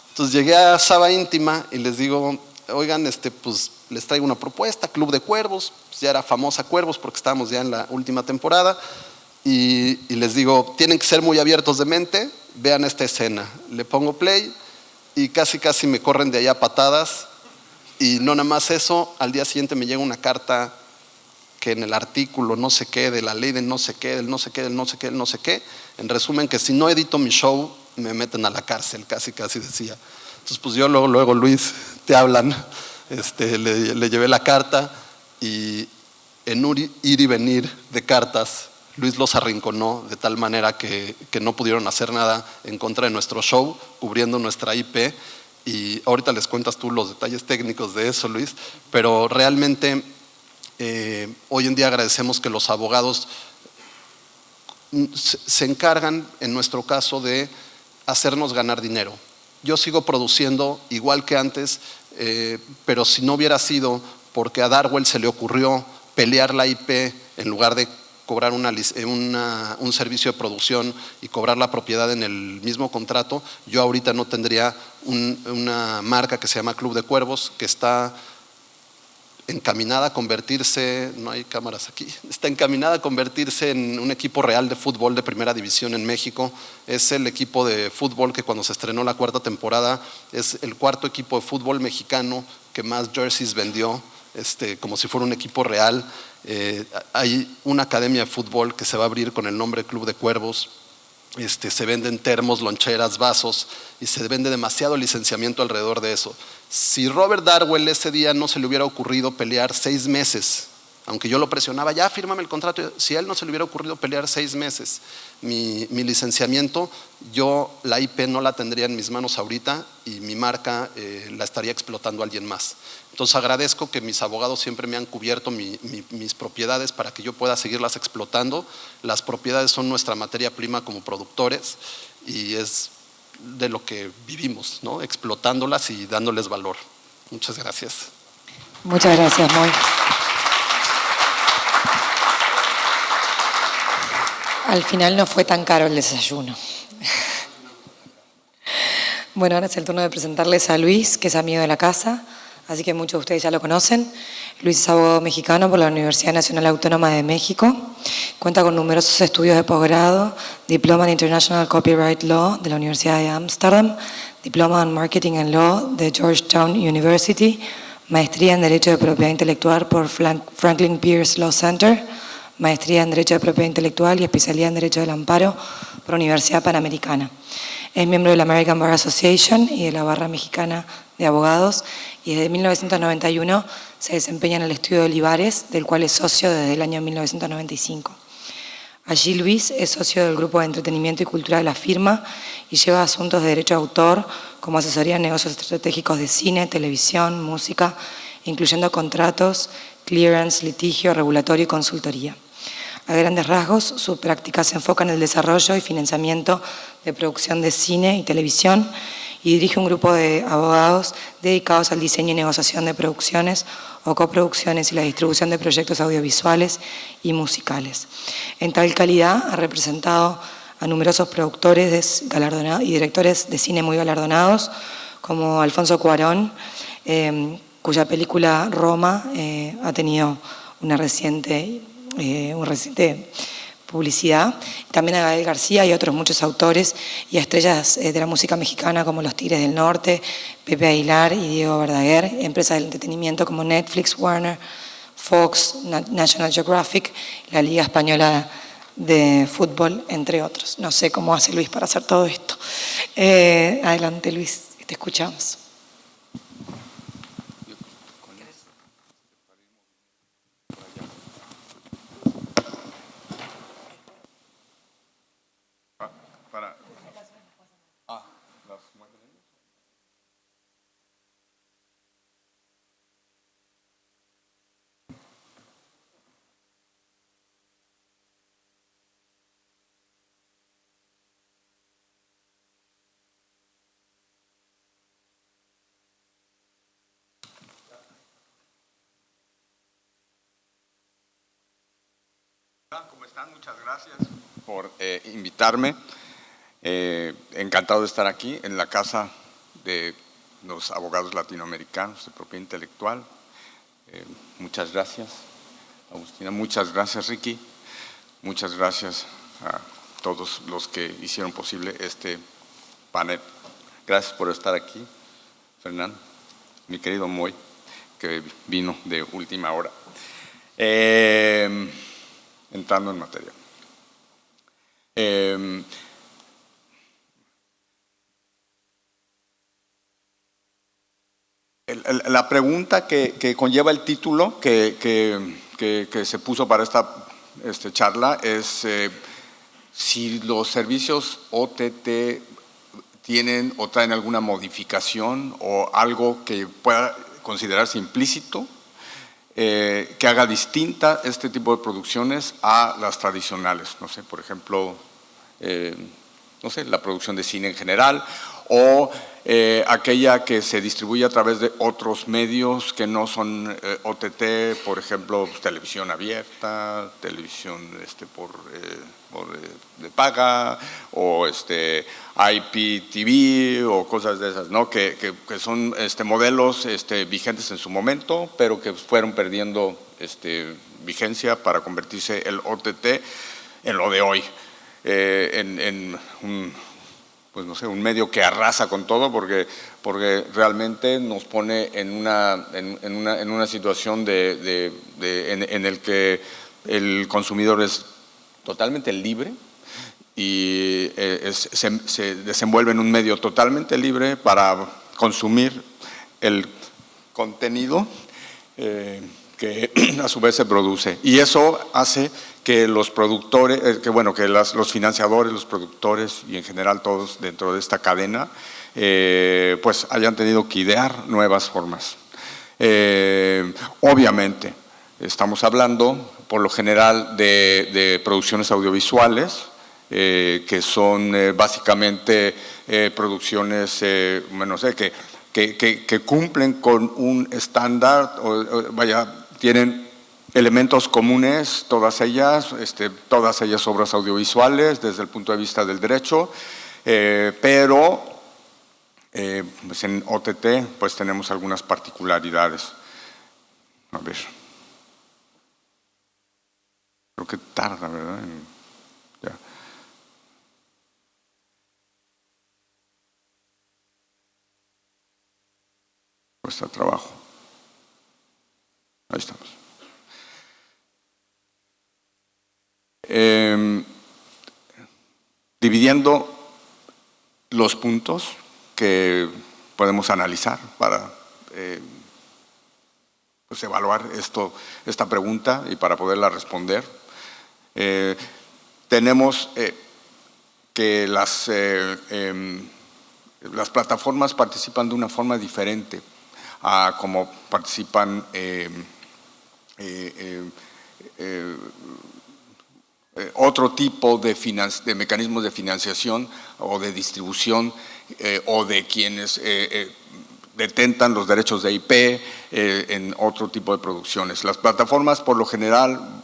Speaker 4: Entonces llegué a Saba Íntima y les digo, oigan, pues les traigo una propuesta, Club de Cuervos, pues ya era famosa Cuervos porque estábamos ya en la última temporada, y les digo, tienen que ser muy abiertos de mente, vean esta escena. Le pongo play y casi me corren de allá a patadas, y no nada más eso, al día siguiente me llega una carta que en el artículo no sé qué, de la ley de no sé qué, del no sé qué, del no sé qué, del no sé qué, en resumen que si no edito mi show me meten a la cárcel, casi decía. Entonces pues yo luego Luis, te hablan, le llevé la carta, y en un ir y venir de cartas Luis los arrinconó de tal manera que no pudieron hacer nada en contra de nuestro show, cubriendo nuestra IP. Y ahorita les cuentas tú los detalles técnicos de eso, Luis, pero realmente hoy en día agradecemos que los abogados se encargan, en nuestro caso, de hacernos ganar dinero. Yo sigo produciendo igual que antes, pero si no hubiera sido porque a Darwell se le ocurrió pelear la IP en lugar de cobrar un servicio de producción y cobrar la propiedad en el mismo contrato, yo ahorita no tendría una marca que se llama Club de Cuervos, que está encaminada a convertirse, no hay cámaras aquí, está encaminada a convertirse en un equipo real de fútbol de primera división en México. Es el equipo de fútbol que cuando se estrenó la 4ª temporada es el 4º equipo de fútbol mexicano que más jerseys vendió, como si fuera un equipo real. Hay una academia de fútbol que se va a abrir con el nombre Club de Cuervos. Se venden termos, loncheras, vasos, y se vende demasiado licenciamiento alrededor de eso. Si Robert Darwell ese día no se le hubiera ocurrido pelear 6 meses, aunque yo lo presionaba, ya fírmame el contrato, si a él no se le hubiera ocurrido pelear 6 meses mi licenciamiento, yo la IP no la tendría en mis manos ahorita y mi marca la estaría explotando a alguien más. Entonces agradezco que mis abogados siempre me han cubierto mis propiedades para que yo pueda seguirlas explotando. Las propiedades son nuestra materia prima como productores y es de lo que vivimos, ¿no? Explotándolas y dándoles valor. Muchas gracias.
Speaker 2: Muchas gracias, Moy. Al final no fue tan caro el desayuno. Bueno, ahora es el turno de presentarles a Luis, que es amigo de la casa, así que muchos de ustedes ya lo conocen. Luis es abogado mexicano por la Universidad Nacional Autónoma de México. Cuenta con numerosos estudios de posgrado, diploma en International Copyright Law de la Universidad de Ámsterdam, diploma en Marketing and Law de Georgetown University, maestría en Derecho de Propiedad Intelectual por Franklin Pierce Law Center, maestría en Derecho de Propiedad Intelectual y especialidad en Derecho del Amparo por Universidad Panamericana. Es miembro de la American Bar Association y de la Barra Mexicana de Abogados, y desde 1991 se desempeña en el estudio de Olivares, del cual es socio desde el año 1995. Allí Luis es socio del Grupo de Entretenimiento y Cultura de la firma y lleva asuntos de derecho de autor como asesoría en negocios estratégicos de cine, televisión, música, incluyendo contratos, clearance, litigio, regulatorio y consultoría. A grandes rasgos, su práctica se enfoca en el desarrollo y financiamiento de producción de cine y televisión, y dirige un grupo de abogados dedicados al diseño y negociación de producciones o coproducciones y la distribución de proyectos audiovisuales y musicales. En tal calidad ha representado a numerosos productores y directores de cine muy galardonados, como Alfonso Cuarón, cuya película Roma ha tenido un reciente publicidad. También a Gael García y otros muchos autores y a estrellas de la música mexicana como Los Tigres del Norte, Pepe Aguilar y Diego Verdaguer, empresas del entretenimiento como Netflix, Warner, Fox, National Geographic, la Liga Española de Fútbol, entre otros. No sé cómo hace Luis para hacer todo esto. Adelante, Luis, te escuchamos.
Speaker 5: ¿Cómo están? Muchas gracias por invitarme. Encantado de estar aquí en la Casa de los Abogados Latinoamericanos de Propiedad Intelectual. Muchas gracias, Agustina. Muchas gracias, Ricky. Muchas gracias a todos los que hicieron posible este panel. Gracias por estar aquí, Fernando, mi querido Moy, que vino de última hora. Entrando en materia. La pregunta que conlleva el título que se puso para esta charla es si los servicios OTT tienen o traen alguna modificación o algo que pueda considerarse implícito que haga distinta este tipo de producciones a las tradicionales. No sé, por ejemplo, no sé, la producción de cine en general o aquella que se distribuye a través de otros medios que no son OTT, por ejemplo, pues, televisión abierta, televisión de paga o IPTV o cosas de esas, ¿no? que son modelos vigentes en su momento, pero que fueron perdiendo vigencia para convertirse el OTT en lo de hoy, en pues no sé, un medio que arrasa con todo porque realmente nos pone en una situación en el que el consumidor es totalmente libre y se desenvuelve en un medio totalmente libre para consumir el contenido que a su vez se produce. Y eso hace que los productores, que los financiadores, los productores y en general todos dentro de esta cadena, pues hayan tenido que idear nuevas formas. Obviamente, estamos hablando por lo general de producciones audiovisuales, que son básicamente producciones, que cumplen con un estándar, tienen elementos comunes, todas ellas obras audiovisuales desde el punto de vista del derecho, pero pues en OTT pues tenemos algunas particularidades. A ver, creo que tarda, ¿verdad? Ya. Cuesta trabajo. Ahí estamos. Dividiendo los puntos que podemos analizar para pues evaluar esta pregunta y para poderla responder, tenemos que las plataformas participan de una forma diferente a como participan otro tipo de mecanismos de financiación o de distribución o de quienes detentan los derechos de IP en otro tipo de producciones. Las plataformas por lo general,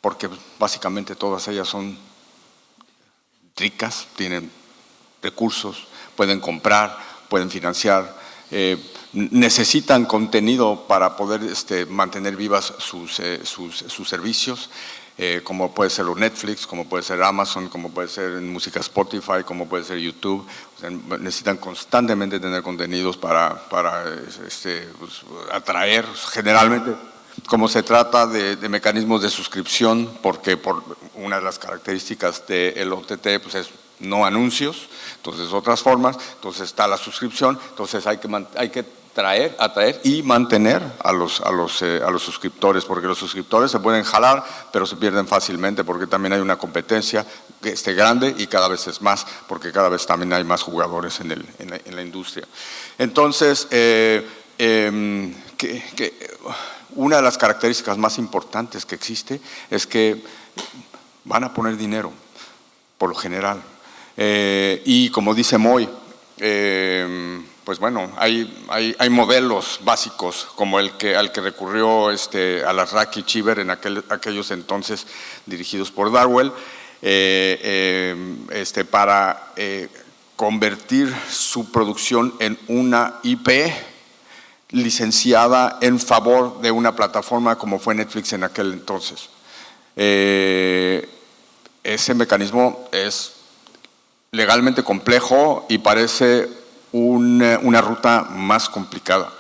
Speaker 5: porque básicamente todas ellas son ricas, tienen recursos, pueden comprar, pueden financiar, necesitan contenido para poder mantener vivas sus servicios. como puede ser Netflix, como puede ser Amazon, como puede ser en música Spotify, como puede ser YouTube. O sea, necesitan constantemente tener contenidos para pues, atraer. Generalmente, como se trata de mecanismos de suscripción, porque por una de las características del OTT pues es no anuncios, entonces otras formas, entonces está la suscripción, entonces hay que atraer y mantener a los suscriptores, porque los suscriptores se pueden jalar, pero se pierden fácilmente, porque también hay una competencia grande y cada vez es más, porque cada vez también hay más jugadores en la industria. Entonces, una de las características más importantes que existe es que van a poner dinero, por lo general. Y como dice Moy, pues bueno, hay modelos básicos como al que recurrió Alasraqui Cheever en aquellos entonces dirigidos por Darwell, para convertir su producción en una IP licenciada en favor de una plataforma como fue Netflix en aquel entonces. Ese mecanismo es legalmente complejo y parece una ruta más complicada,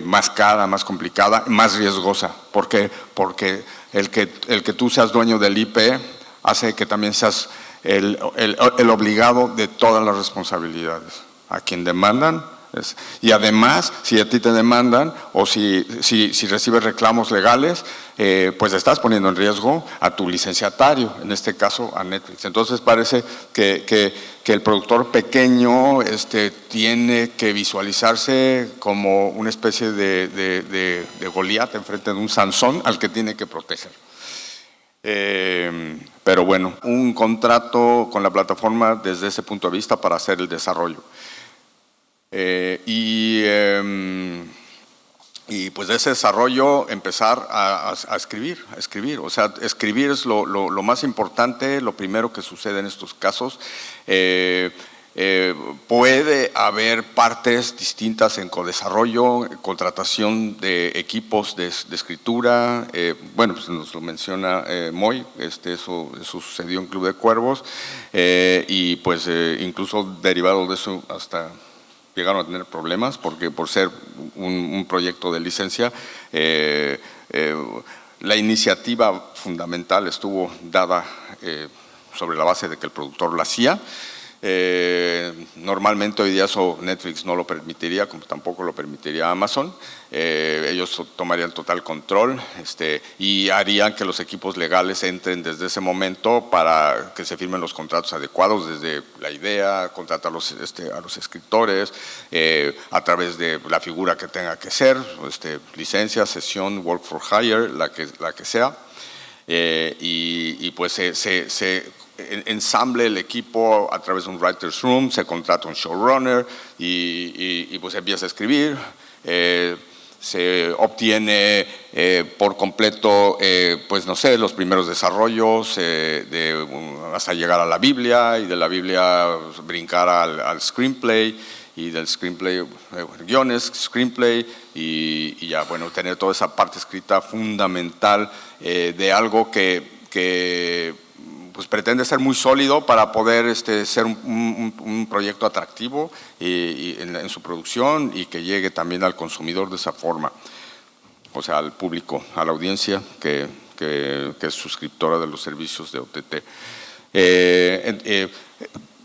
Speaker 5: más cara, más complicada, más riesgosa. ¿Por qué? Porque el que tú seas dueño del IP hace que también seas el obligado de todas las responsabilidades. A quien demandan. Y además, si a ti te demandan o si recibes reclamos legales, pues estás poniendo en riesgo a tu licenciatario, en este caso a Netflix. Entonces parece que el productor pequeño tiene que visualizarse como una especie de Goliat enfrente de un Sansón al que tiene que proteger. Pero bueno, un contrato con la plataforma desde ese punto de vista para hacer el desarrollo. Y pues de ese desarrollo empezar a escribir. O sea, escribir es lo más importante, lo primero que sucede en estos casos. Puede haber partes distintas en codesarrollo, contratación de equipos de escritura. Bueno, pues nos lo menciona Moy, eso sucedió en Club de Cuervos, y pues incluso derivado de eso hasta llegaron a tener problemas, porque por ser un proyecto de licencia, la iniciativa fundamental estuvo dada sobre la base de que el productor lo hacía. Normalmente hoy día eso Netflix no lo permitiría, como tampoco lo permitiría Amazon. Ellos tomarían total control y harían que los equipos legales entren desde ese momento para que se firmen los contratos adecuados, desde la idea, contratar a los escritores, a través de la figura que tenga que ser, licencia, sesión, work for hire, la que sea. Y pues se ensamble el equipo a través de un writer's room, se contrata un showrunner y pues empieza a escribir. Se obtiene por completo, pues no sé, los primeros desarrollos hasta llegar a la Biblia, y de la Biblia brincar al screenplay, y del screenplay, guiones, screenplay, y ya, bueno, tener toda esa parte escrita fundamental de algo que pues pretende ser muy sólido para poder ser un proyecto atractivo y en su producción, y que llegue también al consumidor de esa forma, o sea, al público, a la audiencia que es suscriptora de los servicios de OTT.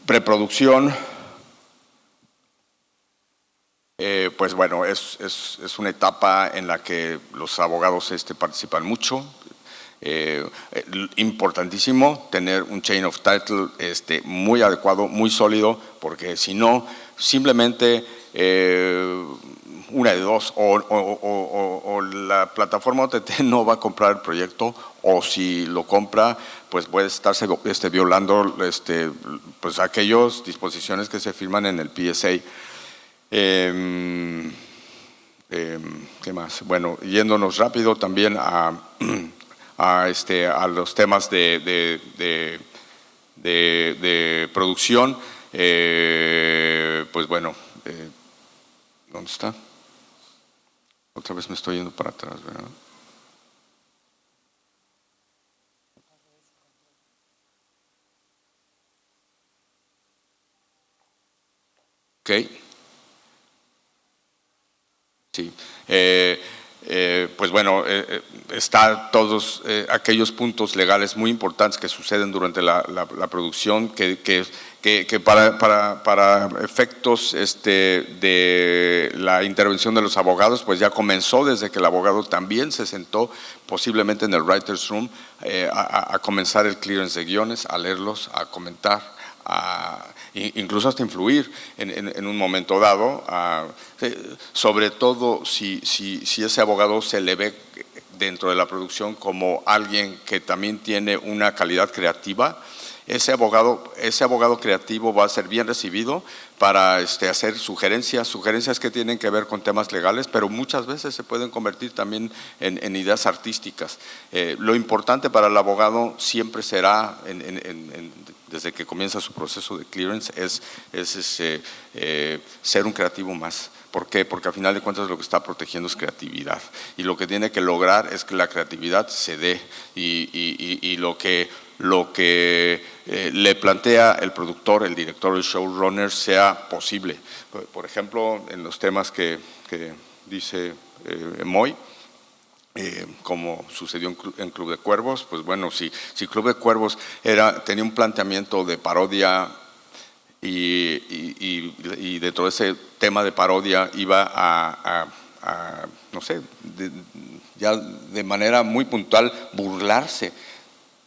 Speaker 5: Preproducción, pues bueno, es una etapa en la que los abogados participan mucho. Importantísimo tener un chain of title muy adecuado, muy sólido, porque si no, simplemente una de dos, o la plataforma OTT no va a comprar el proyecto, o si lo compra, pues puede estarse violando pues aquellas disposiciones que se firman en el PSA. ¿Qué más? Bueno, yéndonos rápido también a los temas de producción, pues bueno, ¿dónde está? Otra vez me estoy yendo para atrás, ¿verdad? Ok. Sí. Pues bueno, está todos aquellos puntos legales muy importantes que suceden durante la producción que para efectos de la intervención de los abogados, pues ya comenzó desde que el abogado también se sentó posiblemente en el writer's room a comenzar el clearance de guiones, a leerlos, a comentar, incluso hasta influir en un momento dado, sobre todo si ese abogado se le ve dentro de la producción como alguien que también tiene una calidad creativa. Ese abogado creativo va a ser bien recibido para hacer sugerencias que tienen que ver con temas legales, pero muchas veces se pueden convertir también en ideas artísticas. Lo importante para el abogado siempre será, desde que comienza su proceso de clearance, es ser un creativo más. ¿Por qué? Porque al final de cuentas lo que está protegiendo es creatividad, y lo que tiene que lograr es que la creatividad se dé, y lo que le plantea el productor, el director, el showrunner sea posible. Por ejemplo, en los temas que dice Moy, como sucedió en Club de Cuervos, pues bueno, si Club de Cuervos tenía un planteamiento de parodia, y dentro de ese tema de parodia iba a no sé, ya de manera muy puntual, burlarse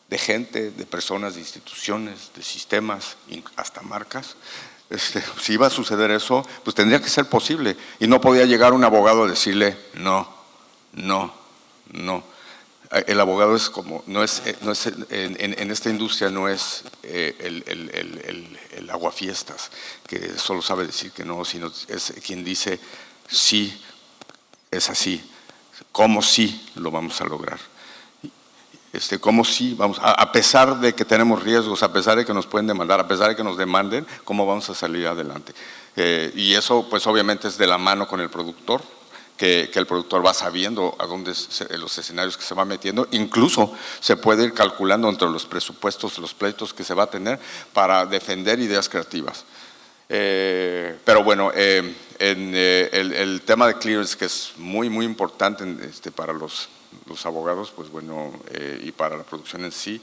Speaker 5: de gente, de personas, de instituciones, de sistemas, hasta marcas. Si iba a suceder eso, pues tendría que ser posible, y no podía llegar un abogado a decirle no. El abogado es como, no es en esta industria no es el aguafiestas que solo sabe decir que no, sino es quien dice sí, es así, cómo sí lo vamos a lograr. Cómo sí vamos, a pesar de que tenemos riesgos, a pesar de que nos pueden demandar, a pesar de que nos demanden, cómo vamos a salir adelante. Y eso pues obviamente es de la mano con el productor, que el productor va sabiendo a dónde los escenarios que se va metiendo. Incluso se puede ir calculando entre los presupuestos, los pleitos que se va a tener para defender ideas creativas. Pero bueno, en el tema de clearance, que es muy muy importante para los abogados, pues bueno, y para la producción en sí,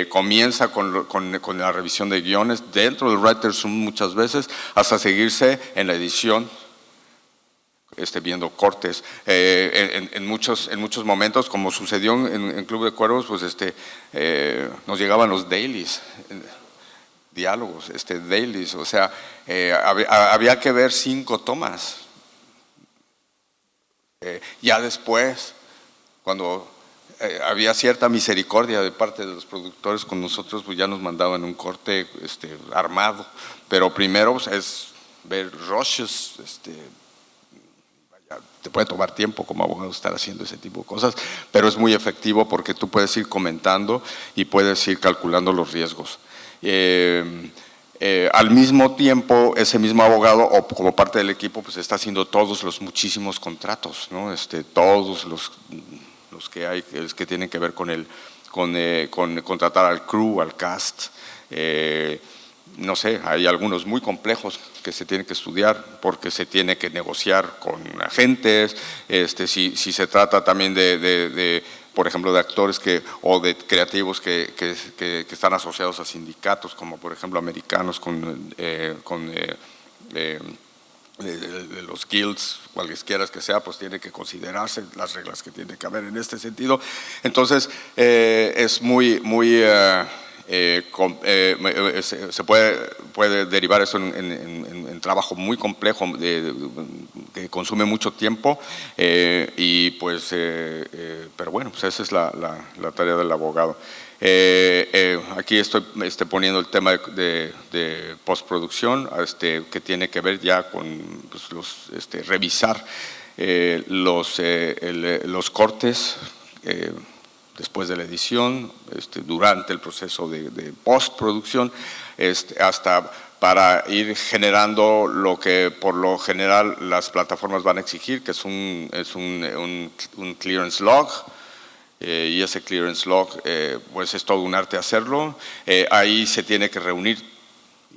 Speaker 5: comienza con la revisión de guiones dentro del writer's room muchas veces, hasta seguirse en la edición, viendo cortes. En muchos momentos, como sucedió en Club de Cuervos, pues nos llegaban los dailies, diálogos, dailies, o sea, había que ver 5 tomas. Ya después, cuando había cierta misericordia de parte de los productores con nosotros, pues ya nos mandaban un corte armado, pero primero pues, es ver rushes, te puede tomar tiempo como abogado estar haciendo ese tipo de cosas, pero es muy efectivo porque tú puedes ir comentando y puedes ir calculando los riesgos. Al mismo tiempo, ese mismo abogado, o como parte del equipo, pues está haciendo todos los muchísimos contratos, ¿no? Todos los que hay, que tienen que ver con contratar al crew, al cast. No sé, hay algunos muy complejos que se tienen que estudiar porque se tiene que negociar con agentes, si se trata también por ejemplo, de actores o de creativos que están asociados a sindicatos, como por ejemplo americanos con los guilds, cualesquiera que sea, pues tiene que considerarse las reglas que tiene que haber en este sentido. Entonces, es muy se puede derivar eso en trabajo muy complejo que consume mucho tiempo, y pues pero bueno, pues esa es la tarea del abogado. Aquí estoy poniendo el tema de postproducción, que tiene que ver ya con pues, revisar los cortes después de la edición, durante el proceso de postproducción, hasta para ir generando lo que por lo general las plataformas van a exigir, que es un clearance log, y ese clearance log pues es todo un arte hacerlo. Ahí se tiene que reunir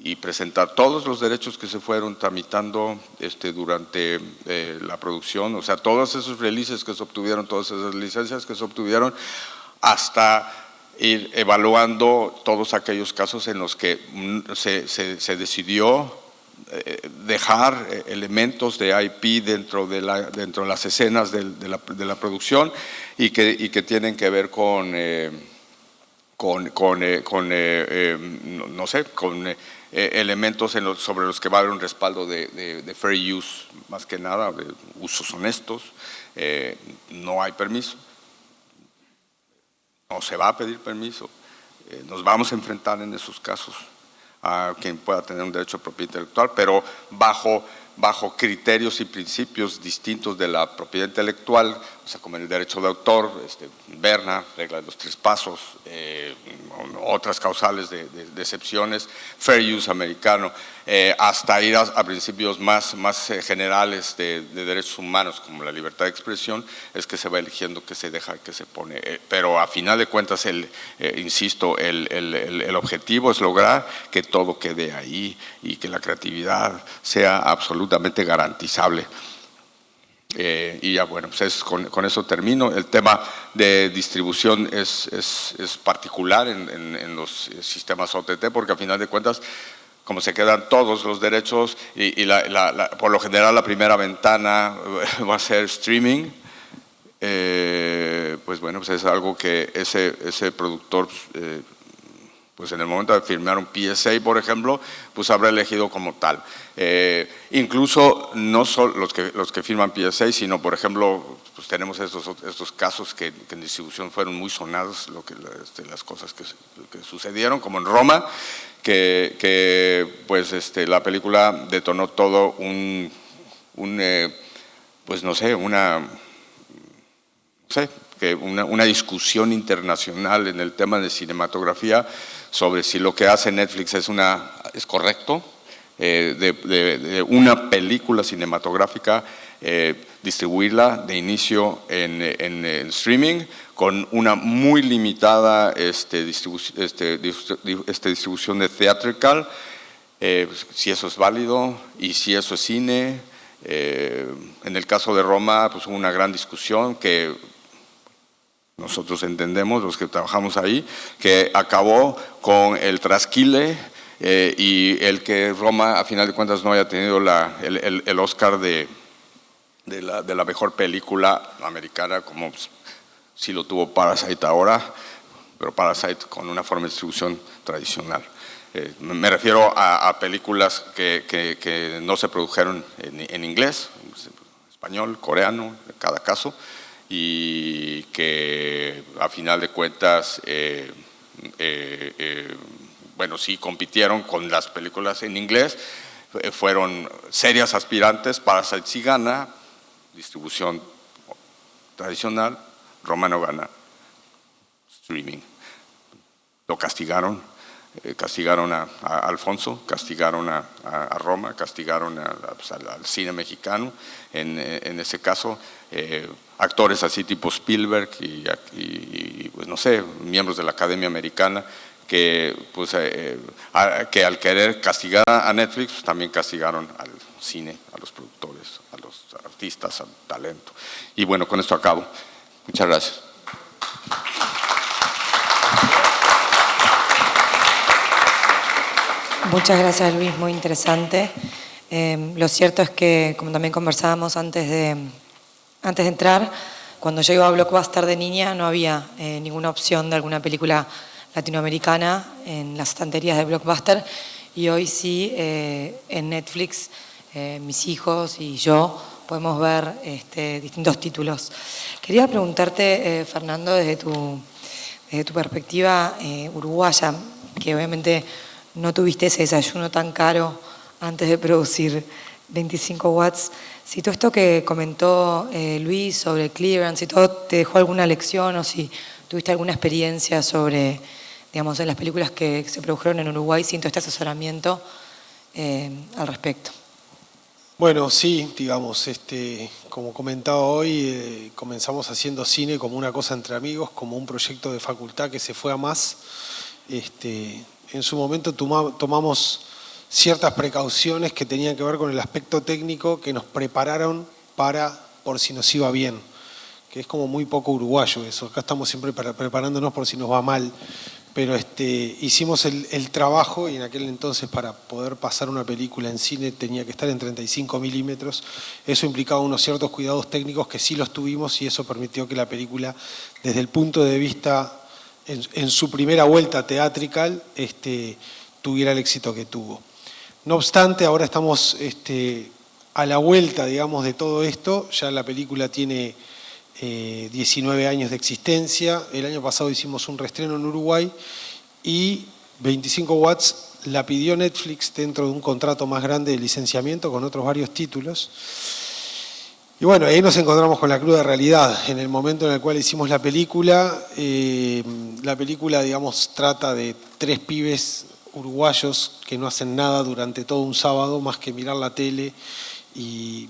Speaker 5: y presentar todos los derechos que se fueron tramitando durante la producción, o sea, todos esos releases que se obtuvieron, todas esas licencias que se obtuvieron, hasta ir evaluando todos aquellos casos en los que se decidió dejar elementos de IP dentro de las escenas de la producción y que tienen que ver con elementos sobre los que va a haber un respaldo de fair use, más que nada, de usos honestos. No hay permiso. No se va a pedir permiso. Nos vamos a enfrentar en esos casos a quien pueda tener un derecho de propiedad intelectual, pero bajo criterios y principios distintos de la propiedad intelectual, o sea, como el derecho de autor, Berna, regla de los 3 pasos, otras causales de excepciones, fair use americano, hasta ir a principios más generales de derechos humanos, como la libertad de expresión, es que se va eligiendo qué se deja, qué se pone. Pero a final de cuentas, insisto, el objetivo es lograr que todo quede ahí y que la creatividad sea absolutamente garantizable. Y ya bueno, pues con eso termino. El tema de distribución es particular en los sistemas OTT, porque a final de cuentas, como se quedan todos los derechos y por lo general la primera ventana va a ser streaming, pues bueno, pues es algo que ese productor pues en el momento de firmar un PSA, por ejemplo, pues habrá elegido como tal. Incluso no solo los que firman PSA, sino, por ejemplo, pues tenemos estos casos que en distribución fueron muy sonados, las cosas que sucedieron, como en Roma, que pues la película detonó todo pues no sé, una discusión internacional en el tema de cinematografía sobre si lo que hace Netflix es correcto, de una película cinematográfica, distribuirla de inicio en streaming con una muy limitada distribución de theatrical, si eso es válido y si eso es cine. En el caso de Roma, pues hubo una gran discusión que nosotros entendemos, los que trabajamos ahí, que acabó con el trasquile y el que Roma, a final de cuentas, no haya tenido el Oscar de la mejor película americana, como sí lo tuvo Parasite ahora, pero Parasite con una forma de distribución tradicional. Me refiero a películas que no se produjeron en inglés, español, coreano, en cada caso, y que a final de cuentas, bueno, sí compitieron con las películas en inglés, fueron serias aspirantes. Parasite sí gana, distribución tradicional, Roma no gana, streaming. Lo castigaron. Castigaron a Alfonso, castigaron a Roma, castigaron al cine mexicano, en ese caso, actores así tipo Spielberg y pues no sé, miembros de la Academia Americana, que al querer castigar a Netflix, pues también castigaron al cine, a los productores, a los artistas, al talento. Y bueno, con esto acabo. Muchas gracias.
Speaker 2: Muchas gracias, Luis, muy interesante. Lo cierto es que, como también conversábamos antes de entrar, cuando yo iba a Blockbuster de niña no había ninguna opción de alguna película latinoamericana en las estanterías de Blockbuster, y hoy sí, en Netflix, mis hijos y yo podemos ver distintos títulos. Quería preguntarte, Fernando, desde tu perspectiva uruguaya, que obviamente no tuviste ese desayuno tan caro antes de producir 25 watts. Si todo esto que comentó Luis sobre clearance y todo te dejó alguna lección, o si tuviste alguna experiencia sobre, digamos, en las películas que se produjeron en Uruguay, siento este asesoramiento al respecto.
Speaker 3: Bueno, sí, digamos, como comentaba hoy, comenzamos haciendo cine como una cosa entre amigos, como un proyecto de facultad que se fue a más. En su momento tomamos ciertas precauciones que tenían que ver con el aspecto técnico que nos prepararon por si nos iba bien, que es como muy poco uruguayo eso. Acá estamos siempre preparándonos por si nos va mal, pero hicimos el trabajo, y en aquel entonces para poder pasar una película en cine tenía que estar en 35 milímetros. Eso implicaba unos ciertos cuidados técnicos que sí los tuvimos, y eso permitió que la película, desde el punto de vista en su primera vuelta teatrical, tuviera el éxito que tuvo. No obstante, ahora estamos a la vuelta, digamos, de todo esto. Ya la película tiene 19 años de existencia. El año pasado hicimos un reestreno en Uruguay y 25 Watts la pidió Netflix dentro de un contrato más grande de licenciamiento con otros varios títulos. Y bueno, ahí nos encontramos con la cruda realidad. En el momento en el cual hicimos la película, digamos, trata de 3 pibes uruguayos que no hacen nada durante todo un sábado más que mirar la tele y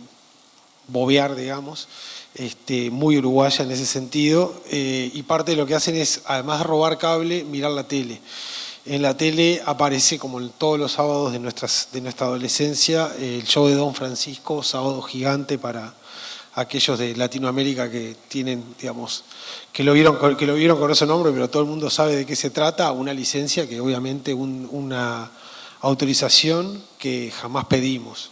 Speaker 3: bobear, digamos, muy uruguaya en ese sentido, y parte de lo que hacen es, además de robar cable, mirar la tele. En la tele aparece, como en todos los sábados de nuestra adolescencia, el show de Don Francisco, Sábado Gigante, para aquellos de Latinoamérica que tienen, digamos, que lo vieron con ese nombre, pero todo el mundo sabe de qué se trata. Una licencia que obviamente una autorización que jamás pedimos.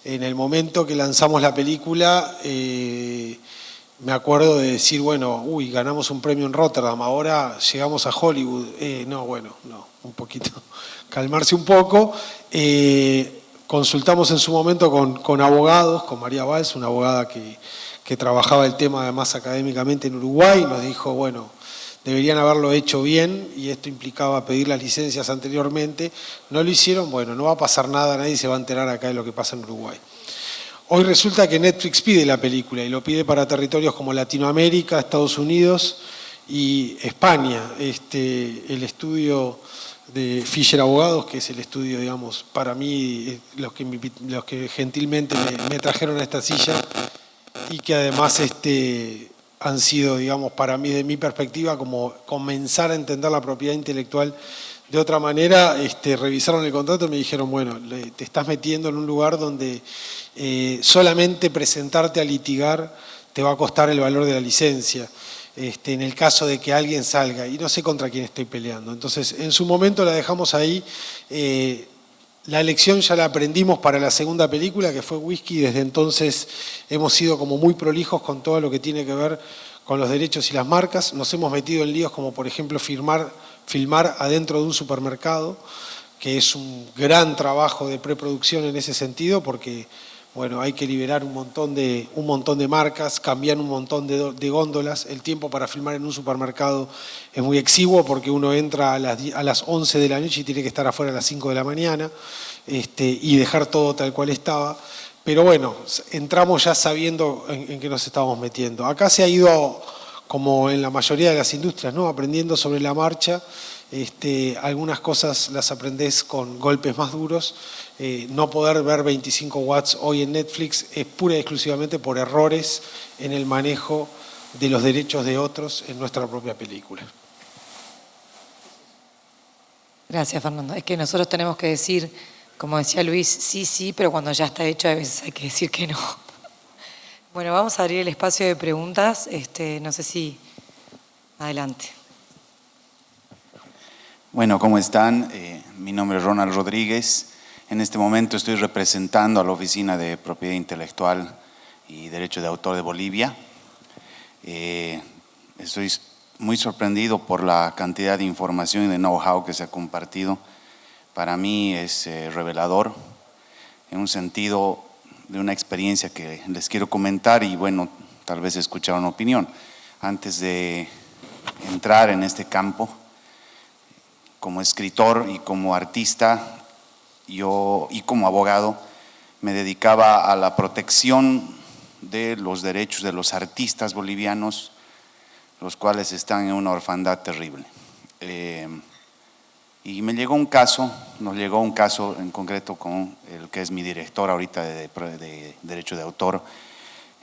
Speaker 3: En el momento que lanzamos la película, me acuerdo de decir, bueno, ganamos un premio en Rotterdam, ahora llegamos a Hollywood. No, un poquito, calmarse un poco. Consultamos en su momento con abogados, con María Valls, una abogada que trabajaba el tema además académicamente en Uruguay, nos dijo, bueno, deberían haberlo hecho bien, y esto implicaba pedir las licencias anteriormente. No lo hicieron, bueno, no va a pasar nada, nadie se va a enterar acá de lo que pasa en Uruguay. Hoy resulta que Netflix pide la película, y lo pide para territorios como Latinoamérica, Estados Unidos y España. El estudio de Fisher Abogados, que es el estudio, digamos, para mí, los que gentilmente me trajeron a esta silla, y que además han sido, digamos, para mí, de mi perspectiva, como comenzar a entender la propiedad intelectual de otra manera. Revisaron el contrato y me dijeron, bueno, te estás metiendo en un lugar donde solamente presentarte a litigar te va a costar el valor de la licencia, en el caso de que alguien salga, y no sé contra quién estoy peleando. Entonces, en su momento la dejamos ahí. La lección ya la aprendimos para la segunda película, que fue Whisky. Desde entonces hemos sido como muy prolijos con todo lo que tiene que ver con los derechos y las marcas. Nos hemos metido en líos como, por ejemplo, filmar adentro de un supermercado, que es un gran trabajo de preproducción en ese sentido, porque bueno, hay que liberar un montón de marcas, cambiar un montón de góndolas. El tiempo para filmar en un supermercado es muy exiguo, porque uno entra a las 11 de la noche y tiene que estar afuera a las 5 de la mañana, y dejar todo tal cual estaba. Pero bueno, entramos ya sabiendo en qué nos estábamos metiendo. Acá se ha ido, como en la mayoría de las industrias, ¿no?, aprendiendo sobre la marcha. Algunas cosas las aprendés con golpes más duros. No poder ver 25 Watts hoy en Netflix es pura y exclusivamente por errores en el manejo de los derechos de otros en nuestra propia película.
Speaker 2: Gracias, Fernando. Es que nosotros tenemos que decir, como decía Luis, sí, pero cuando ya está hecho a veces hay que decir que no. Bueno, vamos a abrir el espacio de preguntas. No sé si... Adelante.
Speaker 6: Bueno, ¿cómo están? Mi nombre es Ronald Rodríguez. En este momento estoy representando a la Oficina de Propiedad Intelectual y Derecho de Autor de Bolivia. Estoy muy sorprendido por la cantidad de información y de know-how que se ha compartido. Para mí es revelador, en un sentido de una experiencia que les quiero comentar, y bueno, tal vez escuchar una opinión. Antes de entrar en este campo, como escritor y como artista, y como abogado, me dedicaba a la protección de los derechos de los artistas bolivianos, los cuales están en una orfandad terrible. Y nos llegó un caso en concreto con el que es mi director ahorita de Derecho de Autor,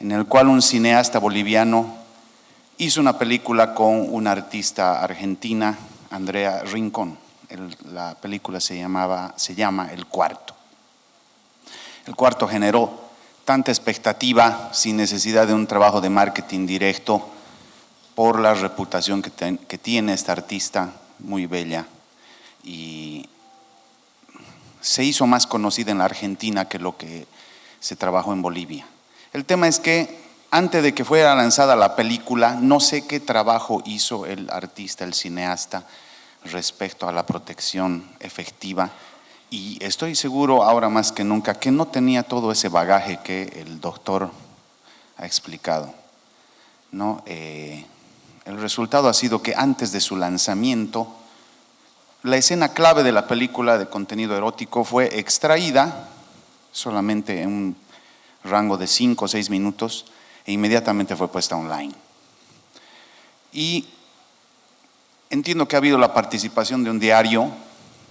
Speaker 6: en el cual un cineasta boliviano hizo una película con una artista argentina, Andrea Rincón. la película se llama El Cuarto. El Cuarto generó tanta expectativa sin necesidad de un trabajo de marketing directo por la reputación que tiene esta artista muy bella, y se hizo más conocida en la Argentina que lo que se trabajó en Bolivia. El tema es que antes de que fuera lanzada la película, no sé qué trabajo hizo el artista, el cineasta, respecto a la protección efectiva, y estoy seguro ahora más que nunca que no tenía todo ese bagaje que el doctor ha explicado, ¿no? El resultado ha sido que antes de su lanzamiento, la escena clave de la película de contenido erótico fue extraída solamente en un rango de 5 o 6 minutos e inmediatamente fue puesta online. Y entiendo que ha habido la participación de un diario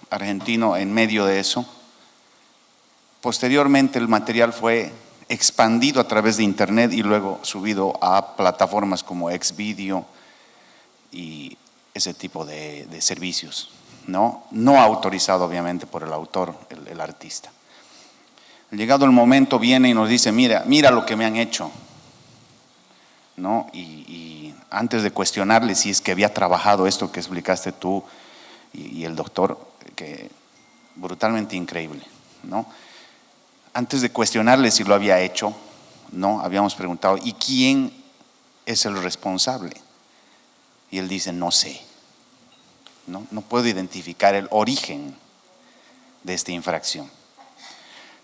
Speaker 6: argentino en medio de eso. Posteriormente el material fue expandido a través de internet y luego subido a plataformas como Xvideo y ese tipo de servicios, no autorizado obviamente por el autor, el artista. Llegado el momento viene y nos dice, mira lo que me han hecho, ¿no? Y antes de cuestionarle si es que había trabajado esto que explicaste tú y el doctor, que brutalmente increíble, ¿no? Antes de cuestionarle si lo había hecho, ¿no? Habíamos preguntado, ¿y quién es el responsable? Y él dice, no sé, no puedo identificar el origen de esta infracción.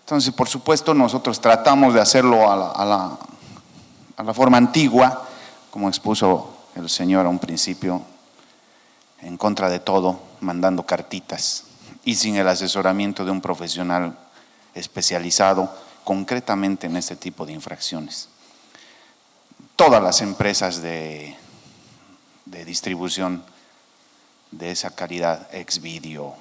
Speaker 6: Entonces, por supuesto, nosotros tratamos de hacerlo a la forma antigua, como expuso el señor a un principio, en contra de todo, mandando cartitas y sin el asesoramiento de un profesional especializado concretamente en este tipo de infracciones. Todas las empresas de distribución de esa calidad, Xvideo,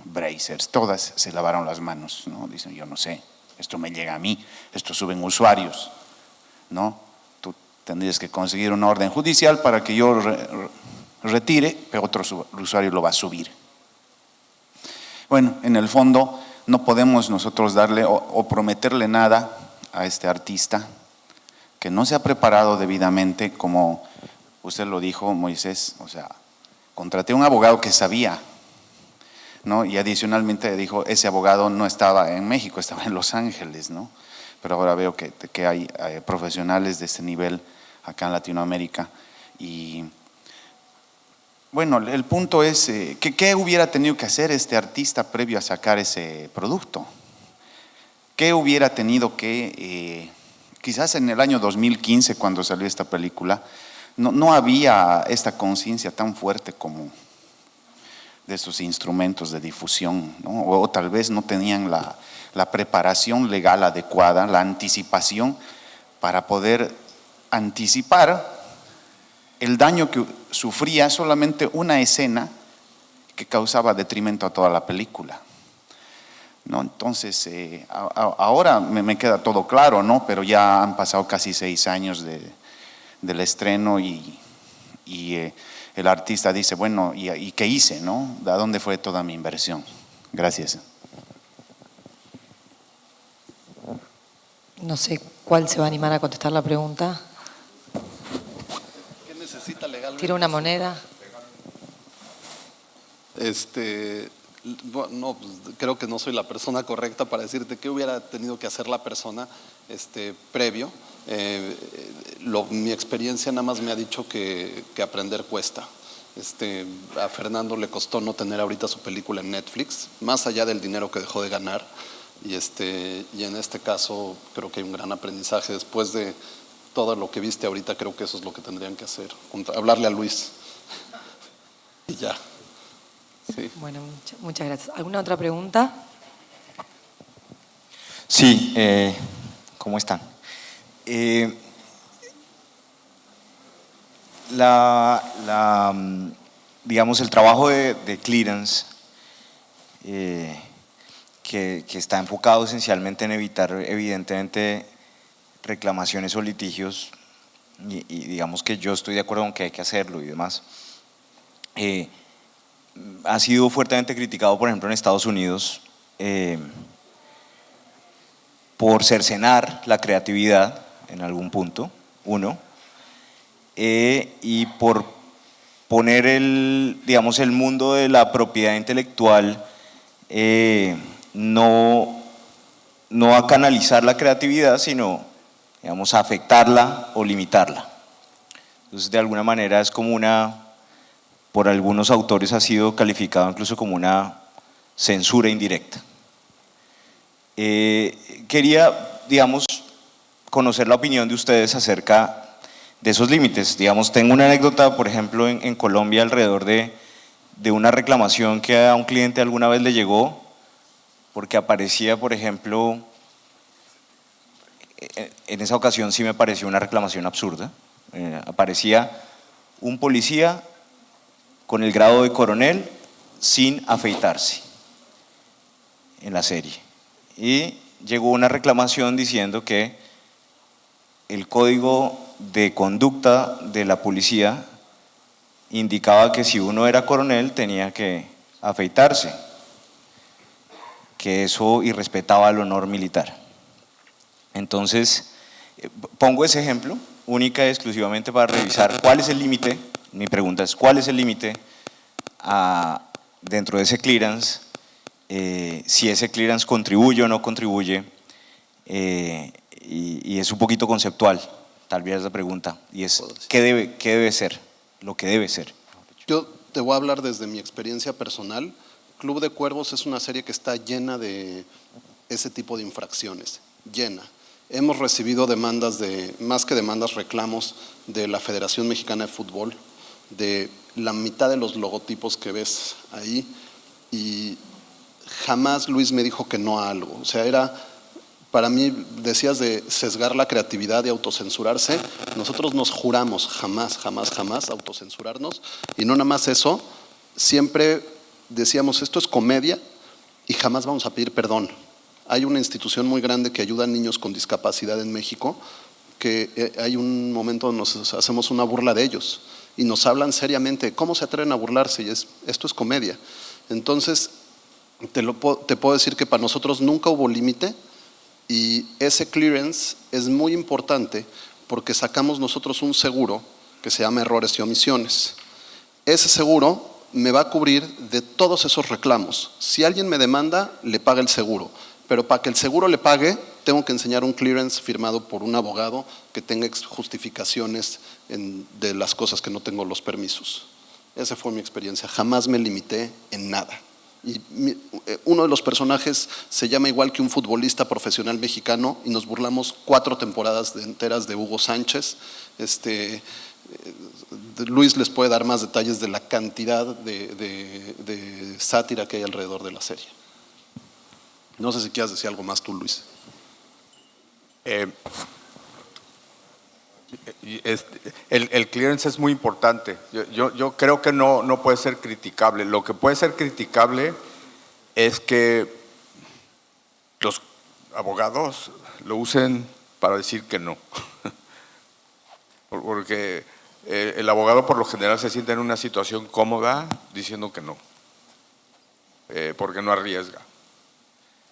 Speaker 6: Brazers, todas se lavaron las manos, ¿no? Dicen, yo no sé, esto me llega a mí, esto suben usuarios, ¿no? Tú tendrías que conseguir una orden judicial para que yo retire, pero otro usuario lo va a subir. Bueno, en el fondo no podemos nosotros darle o prometerle nada a este artista que no se ha preparado debidamente, como usted lo dijo, Moisés, o sea, contraté a un abogado que sabía, ¿no? Y adicionalmente dijo, ese abogado no estaba en México, estaba en Los Ángeles, ¿no? Pero ahora veo que hay profesionales de este nivel acá en Latinoamérica. Y bueno, el punto es, ¿qué hubiera tenido que hacer este artista previo a sacar ese producto? ¿Qué hubiera tenido que, quizás en el año 2015 cuando salió esta película, no había esta conciencia tan fuerte como de estos instrumentos de difusión, ¿no? O tal vez no tenían la preparación legal adecuada, la anticipación para poder anticipar el daño que sufría solamente una escena que causaba detrimento a toda la película, ¿no? Entonces, ahora me queda todo claro, ¿no? Pero ya han pasado casi 6 años del estreno y el artista dice, bueno, ¿y qué hice, no? ¿A dónde fue toda mi inversión? Gracias.
Speaker 2: No sé cuál se va a animar a contestar la pregunta.
Speaker 4: ¿Qué necesita legalmente?
Speaker 2: Tira una moneda.
Speaker 4: No, pues, creo que no soy la persona correcta para decirte qué hubiera tenido que hacer la persona previo. Mi experiencia nada más me ha dicho que aprender cuesta. A Fernando le costó no tener ahorita su película en Netflix, más allá del dinero que dejó de ganar. Y en este caso creo que hay un gran aprendizaje. Después de todo lo que viste ahorita, creo que eso es lo que tendrían que hacer. Hablarle a Luis. Y ya. Sí.
Speaker 2: Bueno, muchas gracias. ¿Alguna otra pregunta?
Speaker 7: Sí, ¿cómo están? Digamos, el trabajo de clearance, que está enfocado esencialmente en evitar, evidentemente, reclamaciones o litigios, y digamos que yo estoy de acuerdo con que hay que hacerlo y demás. ha sido fuertemente criticado, por ejemplo, en Estados Unidos, por cercenar la creatividad en algún punto, y por poner digamos, el mundo de la propiedad intelectual no a canalizar la creatividad, sino, digamos, a afectarla o limitarla. Entonces, de alguna manera es como por algunos autores ha sido calificado incluso como una censura indirecta. Quería, digamos, conocer la opinión de ustedes acerca de esos límites. Digamos, tengo una anécdota, por ejemplo, en Colombia alrededor de una reclamación que a un cliente alguna vez le llegó porque aparecía, por ejemplo, en esa ocasión sí me pareció una reclamación absurda. Aparecía un policía con el grado de coronel sin afeitarse en la serie. Y llegó una reclamación diciendo que el código de conducta de la policía indicaba que si uno era coronel tenía que afeitarse, que eso irrespetaba el honor militar. Entonces, pongo ese ejemplo única y exclusivamente para revisar cuál es el límite. Mi pregunta es, ¿cuál es el límite dentro de ese clearance? Si ese clearance contribuye o no contribuye, y es un poquito conceptual, tal vez la pregunta, y es, ¿qué debe ser? Lo que debe ser.
Speaker 4: Yo te voy a hablar desde mi experiencia personal. Club de Cuervos es una serie que está llena de ese tipo de infracciones, llena. Hemos recibido demandas más que demandas, reclamos de la Federación Mexicana de Fútbol, de la mitad de los logotipos que ves ahí, y jamás Luis me dijo que no a algo. O sea, para mí, decías de sesgar la creatividad y autocensurarse, nosotros nos juramos jamás autocensurarnos, y no nada más eso, siempre decíamos esto es comedia y jamás vamos a pedir perdón. Hay una institución muy grande que ayuda a niños con discapacidad en México, que hay un momento donde nos hacemos una burla de ellos y nos hablan seriamente, ¿cómo se atreven a burlarse? Y esto es comedia. Entonces, te puedo decir que para nosotros nunca hubo límite, y ese clearance es muy importante porque sacamos nosotros un seguro que se llama errores y omisiones. Ese seguro me va a cubrir de todos esos reclamos. Si alguien me demanda, le paga el seguro, pero para que el seguro le pague, tengo que enseñar un clearance firmado por un abogado que tenga justificaciones de las cosas que no tengo los permisos. Esa fue mi experiencia, jamás me limité en nada. Y uno de los personajes se llama igual que un futbolista profesional mexicano y nos burlamos 4 temporadas enteras de Hugo Sánchez. Luis les puede dar más detalles de la cantidad de sátira que hay alrededor de la serie. No sé si quieres decir algo más tú, Luis.
Speaker 5: El clearance es muy importante. Yo creo que no puede ser criticable. Lo que puede ser criticable es que los abogados lo usen para decir que no. Porque el abogado por lo general se siente en una situación cómoda diciendo que no, porque no arriesga.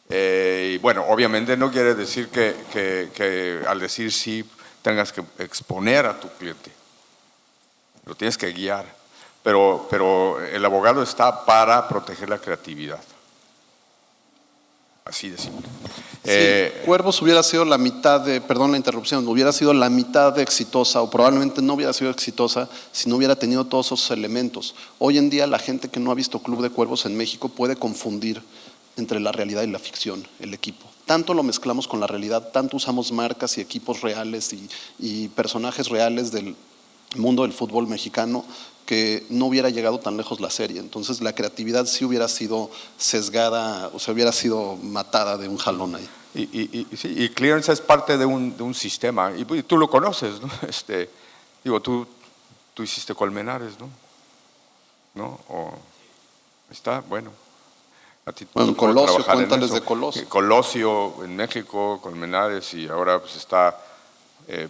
Speaker 5: Y bueno, obviamente no quiere decir que al decir sí tengas que exponer a tu cliente, lo tienes que guiar, pero el abogado está para proteger la creatividad, así de simple.
Speaker 4: Cuervos hubiera sido la mitad perdón la interrupción, hubiera sido la mitad de exitosa, o probablemente no hubiera sido exitosa si no hubiera tenido todos esos elementos. Hoy en día la gente que no ha visto Club de Cuervos en México puede confundir entre la realidad y la ficción, el equipo. Tanto lo mezclamos con la realidad, tanto usamos marcas y equipos reales y personajes reales del mundo del fútbol mexicano, que no hubiera llegado tan lejos la serie. Entonces la creatividad sí hubiera sido sesgada, o sea, hubiera sido matada de un jalón ahí.
Speaker 5: Y clearance es parte de un sistema, y tú lo conoces, ¿no? Digo, tú hiciste Colmenares, ¿no? Está, bueno.
Speaker 4: Bueno, Colosio, cuéntales de Colosio.
Speaker 5: Colosio en México, Colmenares, y ahora pues está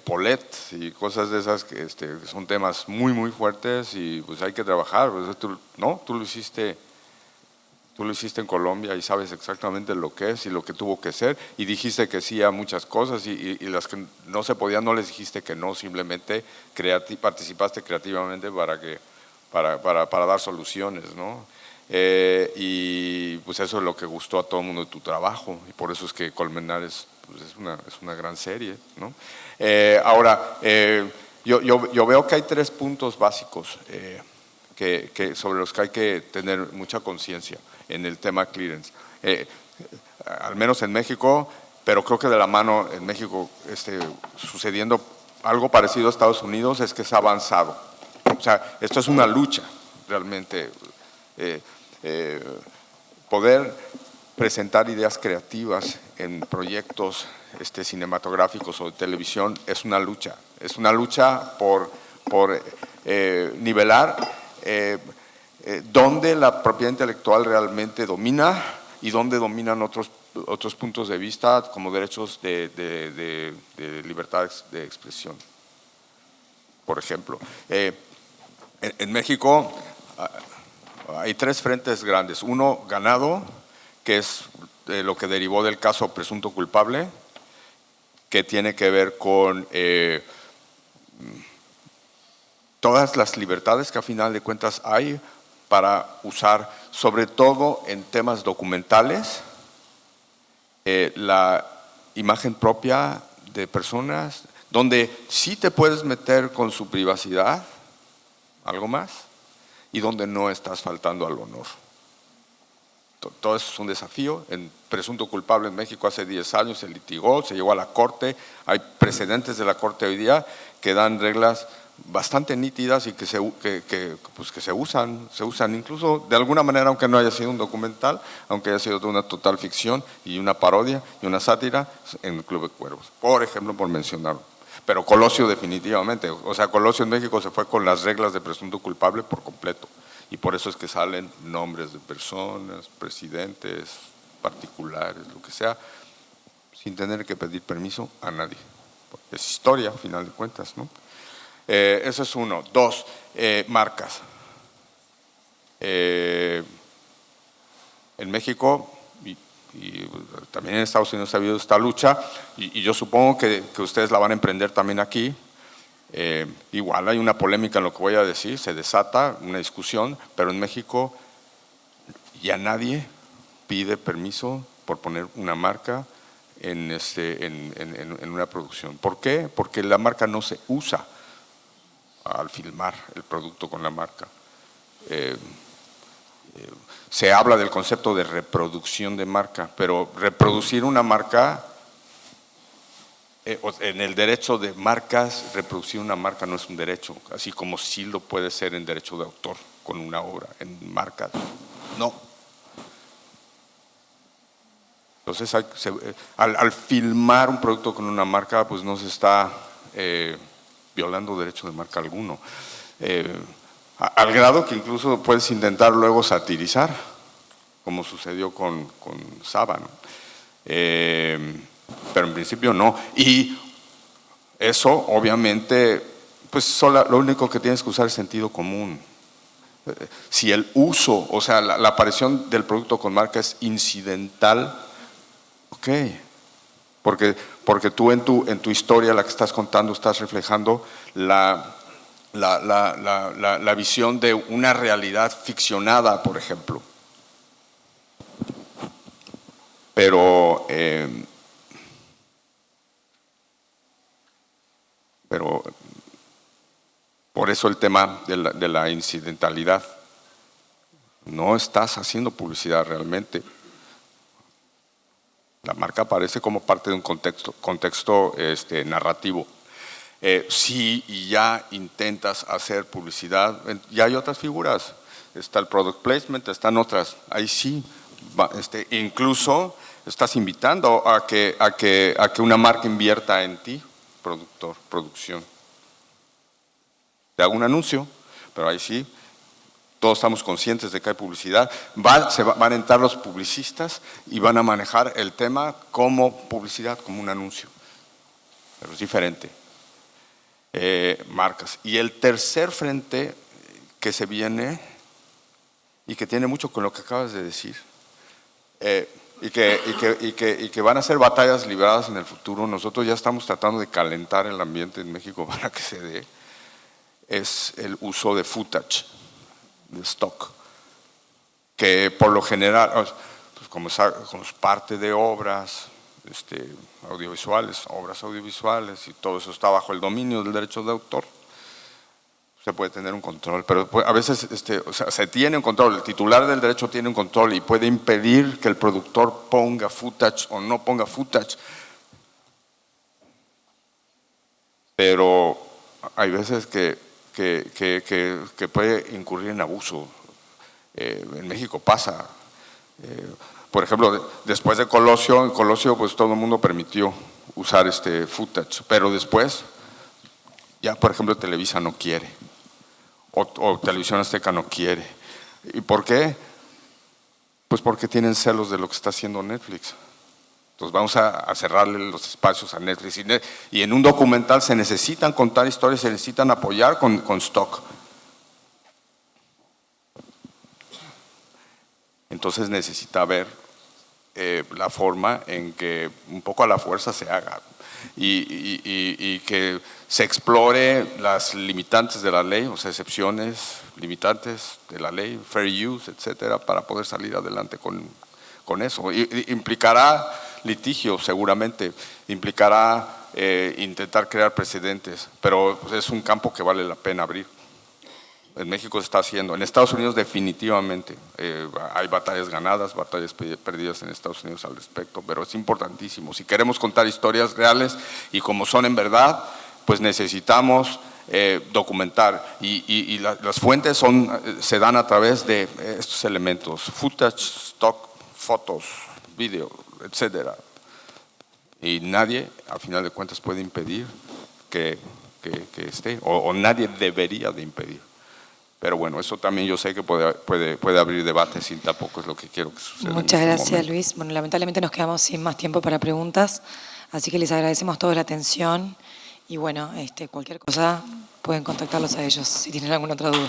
Speaker 5: Polet y cosas de esas que son temas muy, muy fuertes y pues hay que trabajar. Pues, tú lo hiciste en Colombia y sabes exactamente lo que es y lo que tuvo que ser y dijiste que sí a muchas cosas y las que no se podían no les dijiste que no, simplemente participaste creativamente para dar soluciones, ¿no? Y pues eso es lo que gustó a todo el mundo de tu trabajo y por eso es que Colmenares pues, es una gran serie, ¿no? Ahora, yo veo que hay 3 puntos básicos sobre los que hay que tener mucha conciencia en el tema clearance. Al menos en México, pero creo que de la mano en México sucediendo algo parecido a Estados Unidos es que se ha avanzado. O sea, esto es una lucha realmente. Poder presentar ideas creativas en proyectos cinematográficos o de televisión es una lucha por nivelar dónde la propiedad intelectual realmente domina y dónde dominan otros puntos de vista como derechos de libertad de expresión. Por ejemplo, en México hay 3 frentes grandes. Uno, ganado, que es lo que derivó del caso presunto culpable, que tiene que ver con todas las libertades que a final de cuentas hay para usar, sobre todo en temas documentales, la imagen propia de personas, donde sí te puedes meter con su privacidad, algo más, y donde no estás faltando al honor. Todo eso es un desafío. En presunto culpable en México hace 10 años se litigó, se llegó a la Corte, hay precedentes de la Corte hoy día que dan reglas bastante nítidas y que se usan incluso de alguna manera, aunque no haya sido un documental, aunque haya sido una total ficción y una parodia y una sátira en el Club de Cuervos, por ejemplo, por mencionarlo. Pero Colosio definitivamente, o sea, Colosio en México se fue con las reglas de presunto culpable por completo y por eso es que salen nombres de personas, presidentes, particulares, lo que sea, sin tener que pedir permiso a nadie. Es historia, a final de cuentas, ¿no? Eso es uno. 2, marcas. En México y también en Estados Unidos ha habido esta lucha y yo supongo que ustedes la van a emprender también aquí. Igual hay una polémica en lo que voy a decir, se desata una discusión, pero en México ya nadie pide permiso por poner una marca en una producción. ¿Por qué? Porque la marca no se usa al filmar el producto con la marca. Se habla del concepto de reproducción de marca, pero reproducir una marca, en el derecho de marcas, reproducir una marca no es un derecho, así como sí lo puede ser en derecho de autor con una obra, en marcas, no. Entonces, al filmar un producto con una marca, pues no se está violando derecho de marca alguno. Al grado que incluso puedes intentar luego satirizar, como sucedió con Saba, ¿no? Pero en principio no. Y eso, obviamente, pues lo único que tienes que usar es sentido común. Si el uso, o sea, la aparición del producto con marca es incidental, ok. Porque tú en tu historia, la que estás contando, estás reflejando la visión de una realidad ficcionada, por ejemplo. Pero por eso el tema de la incidentalidad. No estás haciendo publicidad realmente. La marca aparece como parte de un contexto narrativo. Si ya intentas hacer publicidad, ya hay otras figuras. Está el product placement, están otras. Ahí sí, incluso estás invitando a que una marca invierta en ti, producción. Te hago un anuncio, pero ahí sí, todos estamos conscientes de que hay publicidad. Van a entrar los publicistas y van a manejar el tema como publicidad, como un anuncio. Pero es diferente. marcas. Y el tercer frente que se viene y que tiene mucho con lo que acabas de decir, y que van a ser batallas libradas en el futuro. Nosotros ya estamos tratando de calentar el ambiente en México para que se dé, es el uso de footage, de stock, que por lo general, pues como es parte de obras audiovisuales, obras audiovisuales, y todo eso está bajo el dominio del derecho de autor, se puede tener un control, pero a veces o sea, se tiene un control, el titular del derecho tiene un control y puede impedir que el productor ponga footage o no ponga footage. Pero hay veces que puede incurrir en abuso. En México pasa. Por ejemplo, después de Colosio, en Colosio pues todo el mundo permitió usar footage, pero después ya, por ejemplo, Televisa no quiere. O Televisión Azteca no quiere. ¿Y por qué? Pues porque tienen celos de lo que está haciendo Netflix. Entonces vamos a cerrarle los espacios a Netflix. Y en un documental se necesitan contar historias, se necesitan apoyar con stock. Entonces necesita ver la forma en que un poco a la fuerza se haga. Y que se explore las limitantes de la ley, o sea, excepciones, limitantes de la ley, fair use, etcétera, para poder salir adelante con eso. Implicará litigio, seguramente, implicará intentar crear precedentes, pero pues, es un campo que vale la pena abrir. En México se está haciendo, en Estados Unidos definitivamente hay batallas ganadas, batallas perdidas en Estados Unidos al respecto, pero es importantísimo. Si queremos contar historias reales y como son en verdad, pues necesitamos documentar y las fuentes se dan a través de estos elementos, footage, stock, fotos, video, etcétera. Y nadie, a final de cuentas, puede impedir que esté, o nadie debería de impedir. Pero bueno, eso también yo sé que puede abrir debates y tampoco es lo que quiero que suceda.
Speaker 2: Muchas gracias, Luis. Bueno, lamentablemente nos quedamos sin más tiempo para preguntas, así que les agradecemos toda la atención y bueno, cualquier cosa pueden contactarlos a ellos si tienen alguna otra duda.